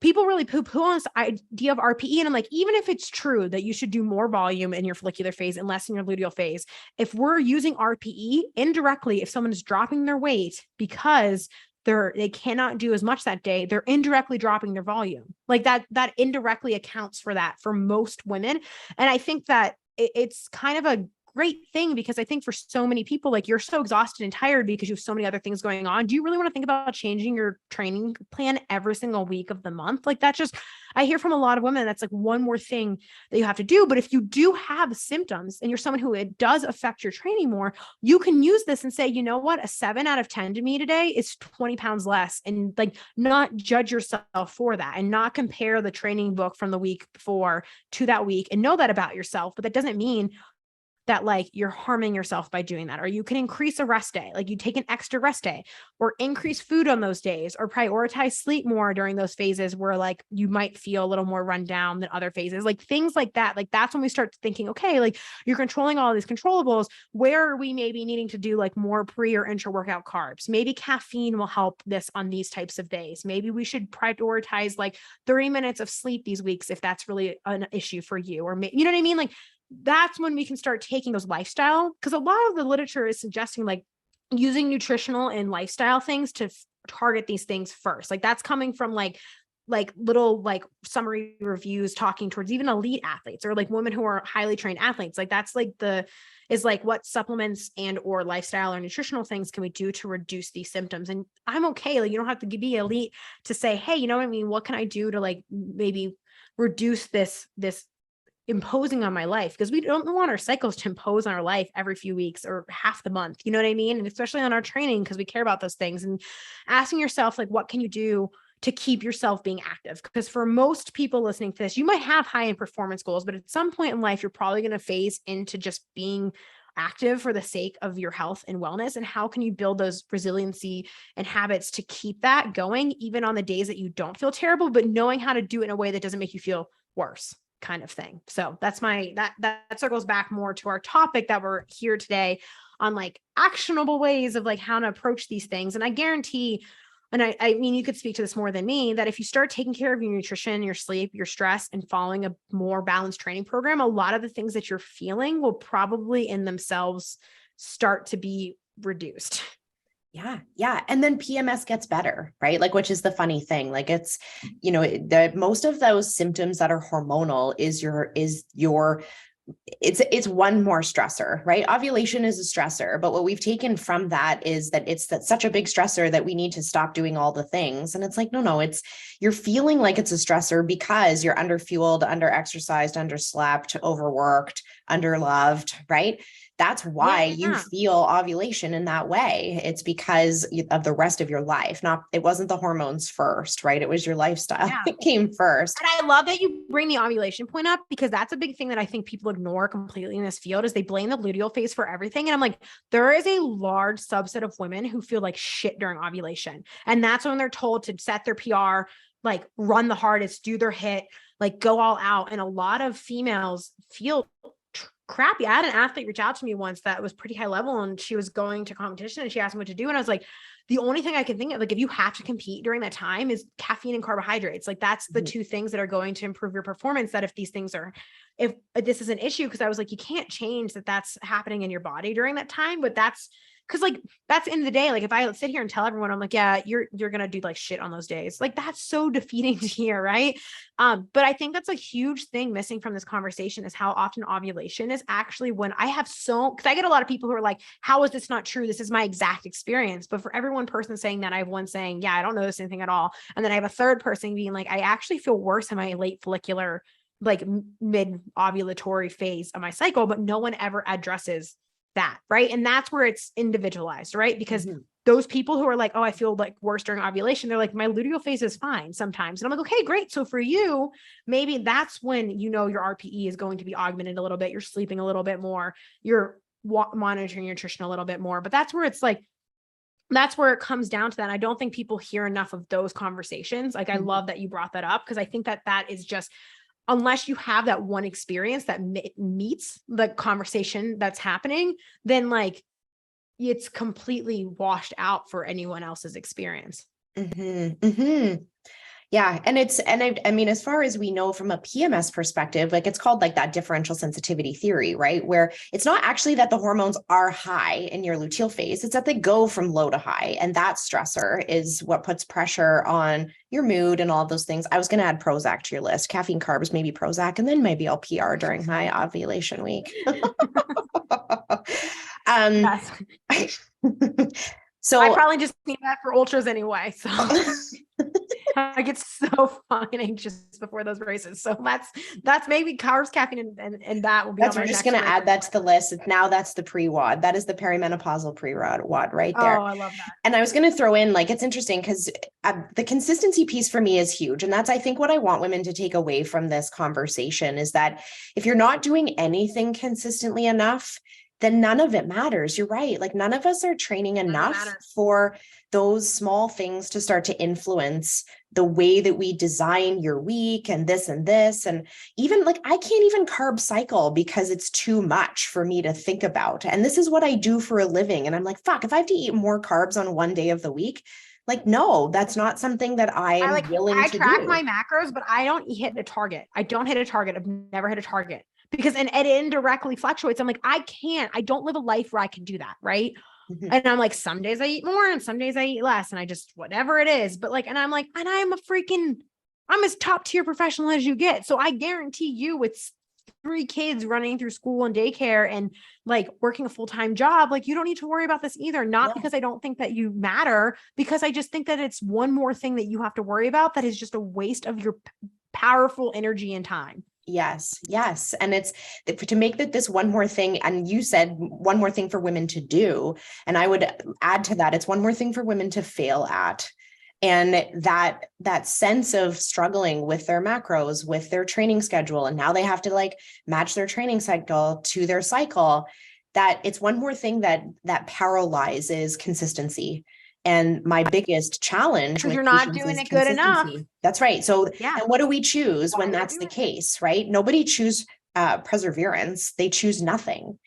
people really poo-poo on this idea of RPE. And I'm like, even if it's true that you should do more volume in your follicular phase and less in your luteal phase, if we're using RPE indirectly, if someone is dropping their weight because they cannot do as much that day, they're indirectly dropping their volume. That indirectly accounts for that for most women. And I think that it's kind of a great thing, because I think for so many people, you're so exhausted and tired because you have so many other things going on. Do you really want to think about changing your training plan every single week of the month? I hear from a lot of women, that's one more thing that you have to do. But if you do have symptoms and you're someone who it does affect your training more, you can use this and say, you know what, a 7 out of 10 to me today is 20 pounds less, and not judge yourself for that, and not compare the training book from the week before to that week, and know that about yourself. But that doesn't mean that you're harming yourself by doing that. Or you can increase a rest day, you take an extra rest day, or increase food on those days, or prioritize sleep more during those phases where you might feel a little more run down than other phases, things like that. That's when we start thinking, okay, you're controlling all these controllables. Where are we maybe needing to do more pre or intra workout carbs? Maybe caffeine will help this on these types of days. Maybe we should prioritize 30 minutes of sleep these weeks if that's really an issue for you, or you know what I mean? That's when we can start taking those lifestyle, because a lot of the literature is suggesting using nutritional and lifestyle things to target these things first. That's coming from little summary reviews talking towards even elite athletes, or women who are highly trained athletes. That's what supplements and or lifestyle or nutritional things can we do to reduce these symptoms? And I'm okay. You don't have to be elite to say, hey, you know what I mean? What can I do to maybe reduce this imposing on my life? Because we don't want our cycles to impose on our life every few weeks or half the month. You know what I mean? And especially on our training, because we care about those things. And asking yourself, what can you do to keep yourself being active? Because for most people listening to this, you might have high-end performance goals, but at some point in life, you're probably going to phase into just being active for the sake of your health and wellness. And how can you build those resiliency and habits to keep that going, even on the days that you don't feel terrible, but knowing how to do it in a way that doesn't make you feel worse, kind of thing. So that's that circles back more to our topic that we're here today on, actionable ways of how to approach these things. And I guarantee, and I mean, you could speak to this more than me, that if you start taking care of your nutrition, your sleep, your stress, and following a more balanced training program, a lot of the things that you're feeling will probably in themselves start to be reduced. Yeah. Yeah. And then PMS gets better, right? Which is the funny thing. It's, the most of those symptoms that are hormonal is your it's one more stressor, right? Ovulation is a stressor, but what we've taken from that is that that's such a big stressor that we need to stop doing all the things. And it's like, no, you're feeling like it's a stressor because you're underfueled, underexercised, underslept, overworked, underloved, right? That's why you feel ovulation in that way. It's because of the rest of your life. It wasn't the hormones first, right? It was your lifestyle that came first. And I love that you bring the ovulation point up, because that's a big thing that I think people ignore completely in this field, is they blame the luteal phase for everything. And I'm like, there is a large subset of women who feel like shit during ovulation. And that's when they're told to set their PR, like run the hardest, do their hit, like go all out. And a lot of females feel crappy. I had an athlete reach out to me once that was pretty high level, and she was going to competition and she asked me what to do. And I was like, the only thing I can think of, like, if you have to compete during that time, is caffeine and carbohydrates. Like, that's the two things that are going to improve your performance. That if this is an issue, because I was like, you can't change that that's happening in your body during that time, but that's because, like, that's in the day. Like, if I sit here and tell everyone, I'm like, yeah, you're going to do like shit on those days. Like, that's so defeating to hear. Right. But I think that's a huge thing missing from this conversation, is how often ovulation is actually when because I get a lot of people who are like, how is this not true? This is my exact experience. But for every one person saying that, I have one saying, yeah, I don't notice anything at all. And then I have a third person being like, I actually feel worse in my late follicular, like mid ovulatory phase of my cycle, but no one ever addresses that. Right. And that's where it's individualized, right? Because those people who are like, oh, I feel like worse during ovulation, they're like, my luteal phase is fine sometimes. And I'm like, okay, great. So for you, maybe that's when, your RPE is going to be augmented a little bit. You're sleeping a little bit more. You're monitoring your nutrition a little bit more. But that's where it's like, that's where it comes down to that. I don't think people hear enough of those conversations. Like, I love that you brought that up, because I think that is just, unless you have that one experience that meets the conversation that's happening, then like it's completely washed out for anyone else's experience. Yeah. And I mean, as far as we know from a PMS perspective, like, it's called like that differential sensitivity theory, right? Where it's not actually that the hormones are high in your luteal phase, it's that they go from low to high. And that stressor is what puts pressure on your mood and all those things. I was going to add Prozac to your list, caffeine, carbs, maybe Prozac, and then maybe I'll PR during high ovulation week. Yes. So I probably just need that for ultras anyway. So I get so fucking anxious before those races. So that's maybe carbs, caffeine, and that will be. We're just going to add that to the list. That's the pre-WOD. That is the perimenopausal pre-WOD right there. Oh, I love that. And I was going to throw in, like, it's interesting because the consistency piece for me is huge. And that's, I think, what I want women to take away from this conversation is that if you're not doing anything consistently enough, then none of it matters. You're right. Like, none of us are training enough for those small things to start to influence the way that we design your week and this. And even, like, I can't even carb cycle because it's too much for me to think about. And this is what I do for a living. And I'm like, fuck, if I have to eat more carbs on one day of the week, like, no, that's not something that I am willing to do. I track my macros, but I don't hit a target. I don't hit a target. I've never hit a target. Because it indirectly fluctuates. I'm like, I don't live a life where I can do that. Right. And I'm like, some days I eat more and some days I eat less. And I just, whatever it is, but like, and I'm like, and I'm as top tier professional as you get. So I guarantee you, with 3 kids running through school and daycare and like working a full-time job, like, you don't need to worry about this either. Not because I don't think that you matter, because I just think that it's one more thing that you have to worry about that is just a waste of your powerful energy and time. Yes. And it's to make this one more thing. And you said one more thing for women to do. And I would add to that, it's one more thing for women to fail at. And that sense of struggling with their macros, with their training schedule, and now they have to like match their training cycle to their cycle, that it's one more thing that paralyzes consistency. And my biggest challenge, because you're not doing it good enough. That's right. So, and what do we choose when that's the case, right? Nobody choose perseverance. They choose nothing.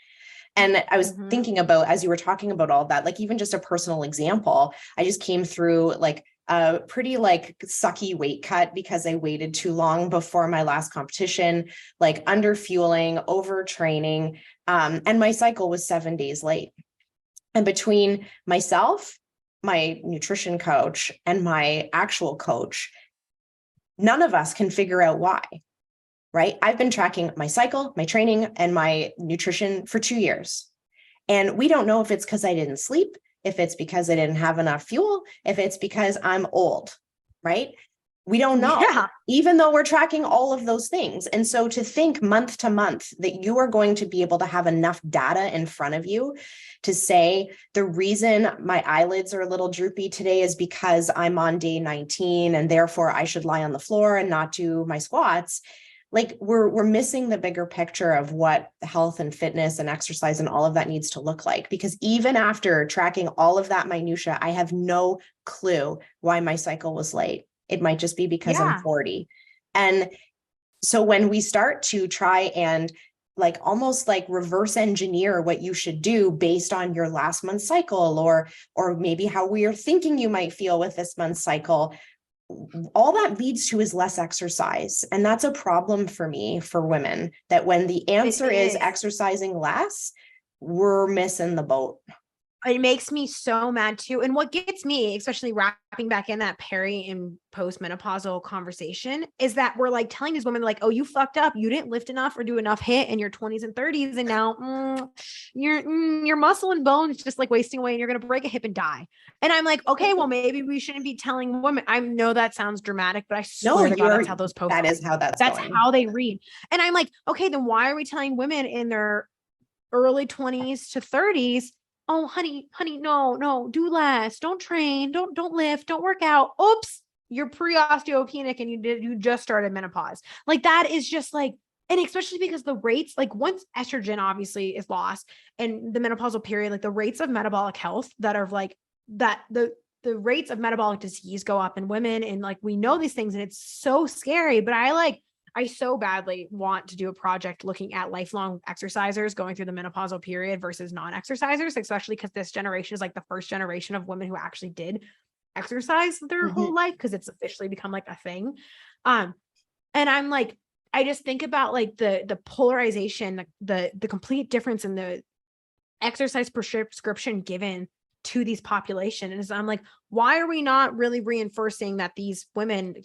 And I was thinking about, as you were talking about all that, like, even just a personal example, I just came through like a pretty like sucky weight cut because I waited too long before my last competition, like under fueling, overtraining, and my cycle was 7 days late. And between myself, my nutrition coach, and my actual coach, none of us can figure out why. right? I've been tracking my cycle, my training, and my nutrition for 2 years. And we don't know if it's because I didn't sleep, if it's because I didn't have enough fuel, if it's because I'm old, right? We don't know, Yeah. even though we're tracking all of those things. And so to think month to month that you are going to be able to have enough data in front of you to say the reason my eyelids are a little droopy today is because I'm on day 19 and therefore I should lie on the floor and not do my squats. Like we're missing the bigger picture of what health and fitness and exercise and all of that needs to look like. Because even after tracking all of that minutia, I have no clue why my cycle was late. It might just be because I'm 40. And so when we start to try and like almost like reverse engineer what you should do based on your last month's cycle, or maybe how we are thinking you might feel with this month's cycle, all that leads to is less exercise. And that's a problem for me, for women, that when the answer is exercising less, we're missing the boat. It makes me so mad too. And what gets me, especially wrapping back in that peri and postmenopausal conversation, is that we're like telling these women like, oh, you fucked up. You didn't lift enough or do enough HIIT in your 20s and 30s. And now your muscle and bone is just like wasting away and you're going to break a hip and die. And I'm like, okay, well, maybe we shouldn't be telling women. I know that sounds dramatic, but I swear to God, that's how those posts. That is how that's going. How they read. And I'm like, okay, then why are we telling women in their early 20s to 30s, oh, honey, no, do less. Don't train. Don't lift. Don't work out. Oops, you're pre-osteopenic and you just started menopause. Like that is just like, and especially because the rates, like once estrogen obviously is lost and the menopausal period, like the rates of metabolic health that are like that, the rates of metabolic disease go up in women. And like, we know these things and it's so scary, but I so badly want to do a project looking at lifelong exercisers going through the menopausal period versus non-exercisers, especially because this generation is like the first generation of women who actually did exercise their whole life because it's officially become like a thing. And I'm like, I just think about like the polarization, the complete difference in the exercise prescription given to these populations. I'm like, why are we not really reinforcing that these women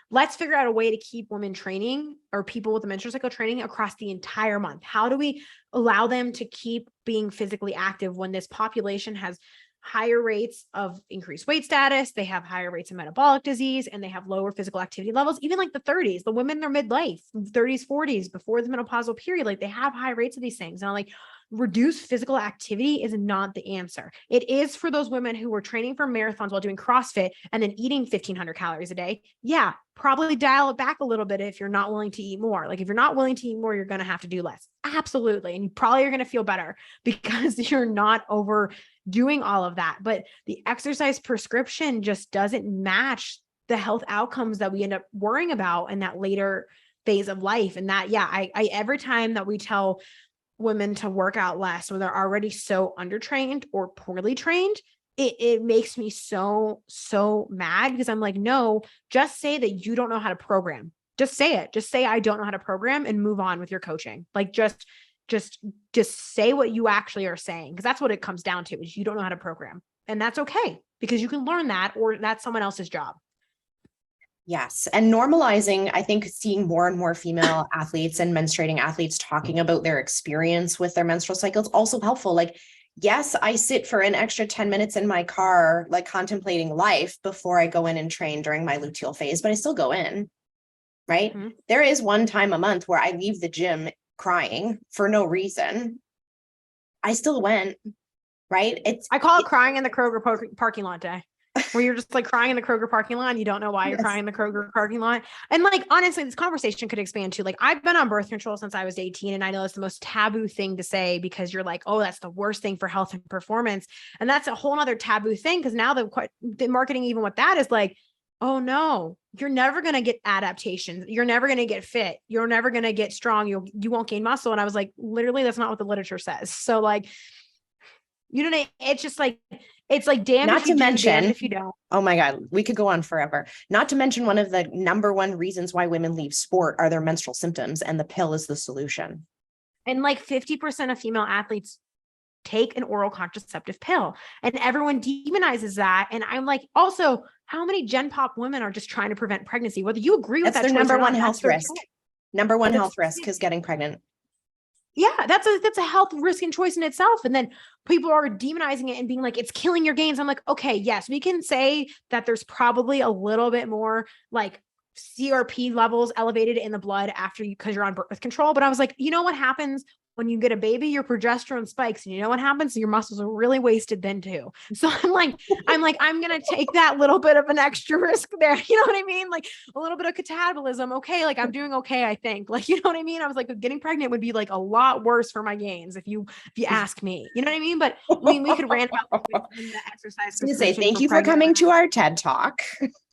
let's figure out a way to keep women training or people with the menstrual cycle training across the entire month? How do we allow them to keep being physically active when this population has higher rates of increased weight status, they have higher rates of metabolic disease, and they have lower physical activity levels? Even like the 30s, the women in their midlife, 30s, 40s, before the menopausal period, like they have high rates of these things. And I'm like, reduced physical activity is not the answer. It is for those women who were training for marathons while doing CrossFit and then eating 1,500 calories a day. Yeah, probably dial it back a little bit if you're not willing to eat more. Like if you're not willing to eat more, you're going to have to do less. Absolutely. And you probably are going to feel better because you're not overdoing all of that. But the exercise prescription just doesn't match the health outcomes that we end up worrying about in that later phase of life. And that, yeah, I every time that we tell women to work out less when they're already so undertrained or poorly trained, it makes me so mad because I'm like, no, just say that you don't know how to program. Just say it. Just say, I don't know how to program and move on with your coaching. Like just say what you actually are saying. Cause that's what it comes down to is you don't know how to program, and that's okay because you can learn that, or that's someone else's job. Yes. And normalizing, I think seeing more and more female athletes and menstruating athletes talking about their experience with their menstrual cycles also helpful. Like, yes, I sit for an extra 10 minutes in my car, like contemplating life before I go in and train during my luteal phase, but I still go in, right? Mm-hmm. There is one time a month where I leave the gym crying for no reason. I still went, right? I call it crying in the Kroger parking lot day. Where you're just like crying in the Kroger parking lot and you don't know why you're crying in the Kroger parking lot. And like, honestly, this conversation could expand to like, I've been on birth control since I was 18. And I know it's the most taboo thing to say because you're like, oh, that's the worst thing for health and performance. And that's a whole nother taboo thing. Cause now the marketing, even with that, is like, oh no, you're never going to get adaptations. You're never going to get fit. You're never going to get strong. You won't gain muscle. And I was like, literally, that's not what the literature says. So like, you know, it's just like, it's like, damn, not to mention, if you don't. Oh my God, we could go on forever. Not to mention one of the number one reasons why women leave sport are their menstrual symptoms, and the pill is the solution. And like 50% of female athletes take an oral contraceptive pill, and everyone demonizes that. And I'm like, also, how many Gen Pop women are just trying to prevent pregnancy? Whether you agree with that's that their number one health risk. Number one health risk is getting pregnant. Yeah, that's a health risk and choice in itself. And then people are demonizing it and being like, it's killing your gains. I'm like, okay, yes, we can say that there's probably a little bit more like CRP levels elevated in the blood after you, because you're on birth control. But I was like, you know what happens when you get a baby? Your progesterone spikes, and you know what happens? Your muscles are really wasted then too. So I'm like, I'm going to take that little bit of an extra risk there. You know what I mean? Like a little bit of catabolism. Okay. Like I'm doing okay, I think. Like, you know what I mean? I was like, getting pregnant would be like a lot worse for my gains if you ask me. You know what I mean? But we could rant about the exercise. Say thank you for coming to our TED Talk.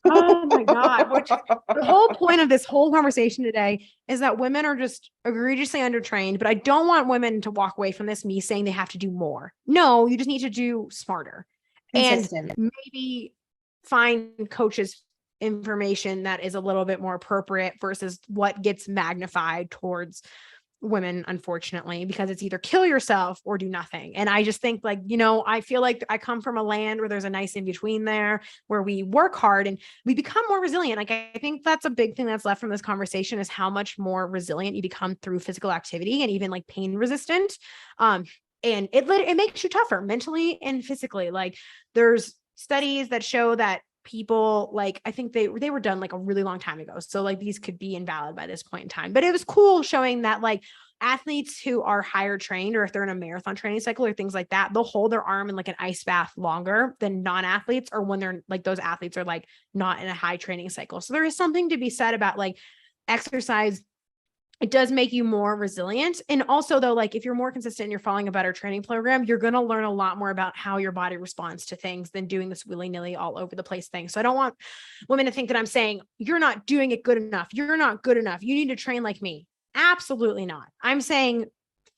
Oh my God. Which the whole point of this whole conversation today is that women are just egregiously undertrained, but I don't want women to walk away from this me saying they have to do more. No, you just need to do smarter. Consistent. And maybe find coaches information that is a little bit more appropriate versus what gets magnified towards women, unfortunately, because it's either kill yourself or do nothing. And I just think like, you know, I feel like I come from a land where there's a nice in between there, where we work hard and we become more resilient. Like, I think that's a big thing that's left from this conversation is how much more resilient you become through physical activity and even like pain resistant. And it makes you tougher mentally and physically. Like there's studies that show that people, like, I think they were done like a really long time ago. So like these could be invalid by this point in time, but it was cool showing that like athletes who are higher trained, or if they're in a marathon training cycle or things like that, they'll hold their arm in like an ice bath longer than non-athletes, or when they're like, those athletes are like not in a high training cycle. So there is something to be said about like exercise. It does make you more resilient. And also though, like if you're more consistent and you're following a better training program, you're going to learn a lot more about how your body responds to things than doing this willy-nilly all over the place thing. So I don't want women to think that I'm saying you're not doing it good enough. You're not good enough. You need to train like me. Absolutely not. I'm saying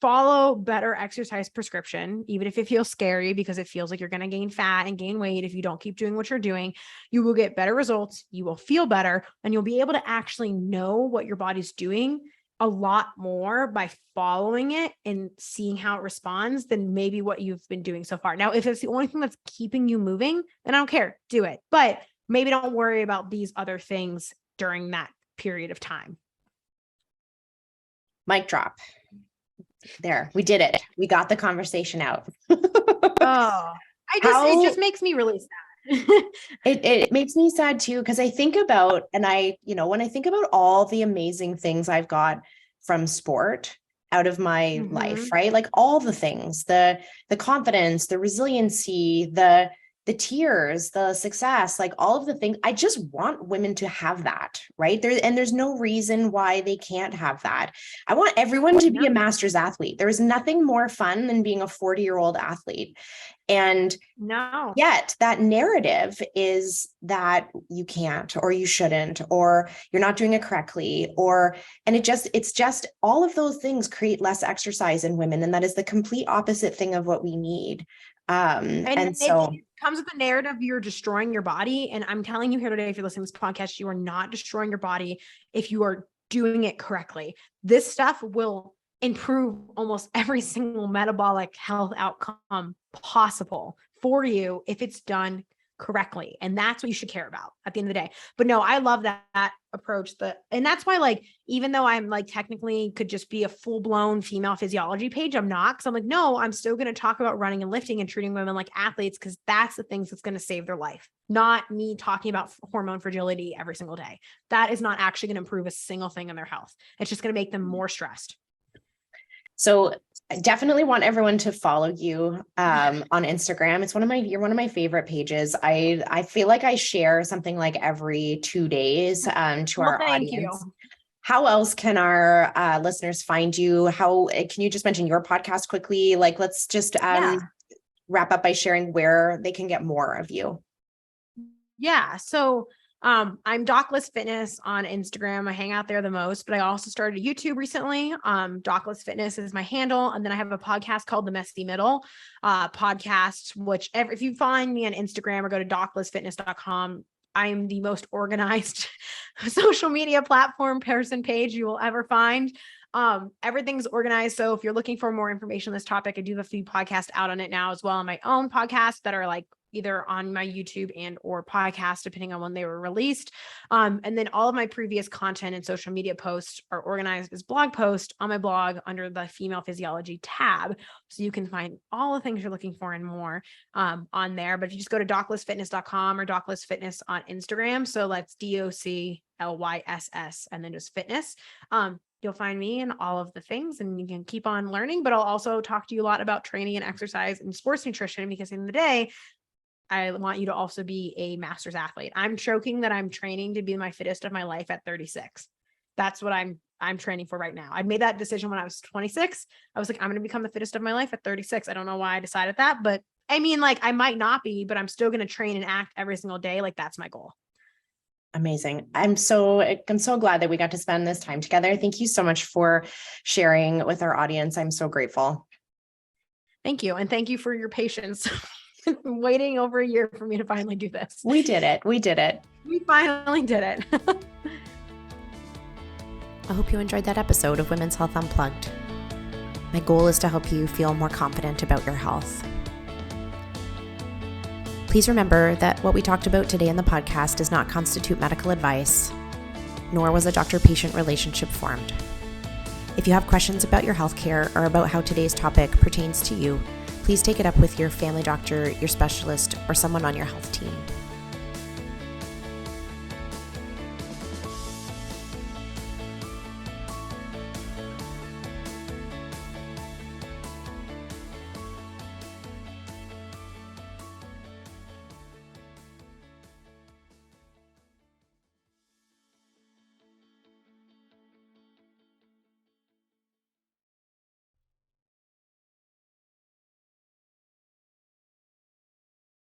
follow better exercise prescription, even if it feels scary, because it feels like you're going to gain fat and gain weight. If you don't keep doing what you're doing, you will get better results. You will feel better, and you'll be able to actually know what your body's doing a lot more by following it and seeing how it responds than maybe what you've been doing so far. Now, if it's the only thing that's keeping you moving, then I don't care, do it. But maybe don't worry about these other things during that period of time. Mic drop. There, we did it. We got the conversation out. It just makes me really sad. It makes me sad too, because I think about, and when I think about all the amazing things I've got from sport out of my life, right? Like all the things, the confidence, the resiliency, the tears, the success, like all of the things. I just want women to have that, right? There's no reason why they can't have that. I want everyone to be a master's athlete. There is nothing more fun than being a 40-year-old athlete. And yet that narrative is that you can't, or you shouldn't, or you're not doing it correctly, it's just all of those things create less exercise in women. And that is the complete opposite thing of what we need. And so it comes with the narrative, you're destroying your body. And I'm telling you here today, if you're listening to this podcast, you are not destroying your body if you are doing it correctly. This stuff will improve almost every single metabolic health outcome possible for you if it's done correctly. And that's what you should care about at the end of the day. But no, I love that approach. And that's why, like, even though I'm like technically could just be a full-blown female physiology page, I'm not, because I'm like, no, I'm still going to talk about running and lifting and treating women like athletes, because that's the things that's going to save their life, not me talking about hormone fragility every single day. That is not actually going to improve a single thing in their health. It's just going to make them more stressed. So I definitely want everyone to follow you on Instagram. You're one of my favorite pages. I feel like I share something like every 2 days to our audience. How else can our listeners find you? How can you just mention your podcast quickly? Like, let's just wrap up by sharing where they can get more of you. Yeah. So I'm Dockless Fitness on Instagram. I hang out there the most, but I also started YouTube recently. Dockless Fitness is my handle. And then I have a podcast called The Messy Middle podcast, which if you find me on Instagram or go to docklessfitness.com, I'm the most organized social media platform page you will ever find. Everything's organized. So if you're looking for more information on this topic, I do have a few podcasts out on it now as well, on my own podcast that are like either on my YouTube and or podcast, depending on when they were released. And then all of my previous content and social media posts are organized as blog posts on my blog under the female physiology tab. So you can find all the things you're looking for and more on there. But if you just go to doclessfitness.com or doclessfitness on Instagram, so that's DOCLYSS and then just fitness. You'll find me and all of the things, and you can keep on learning, but I'll also talk to you a lot about training and exercise and sports nutrition, because in the day, I want you to also be a master's athlete. I'm joking that I'm training to be my fittest of my life at 36. That's what I'm training for right now. I made that decision when I was 26. I was like, I'm going to become the fittest of my life at 36. I don't know why I decided that, but I mean, like, I might not be, but I'm still going to train and act every single day. Like, that's my goal. Amazing. I'm so glad that we got to spend this time together. Thank you so much for sharing with our audience. I'm so grateful. Thank you. And thank you for your patience. Waiting over a year for me to finally do this. We did it. We finally did it. I hope you enjoyed that episode of Women's Health Unplugged. My goal is to help you feel more confident about your health. Please remember that what we talked about today in the podcast does not constitute medical advice, nor was a doctor-patient relationship formed. If you have questions about your healthcare or about how today's topic pertains to you, please take it up with your family doctor, your specialist, or someone on your health team.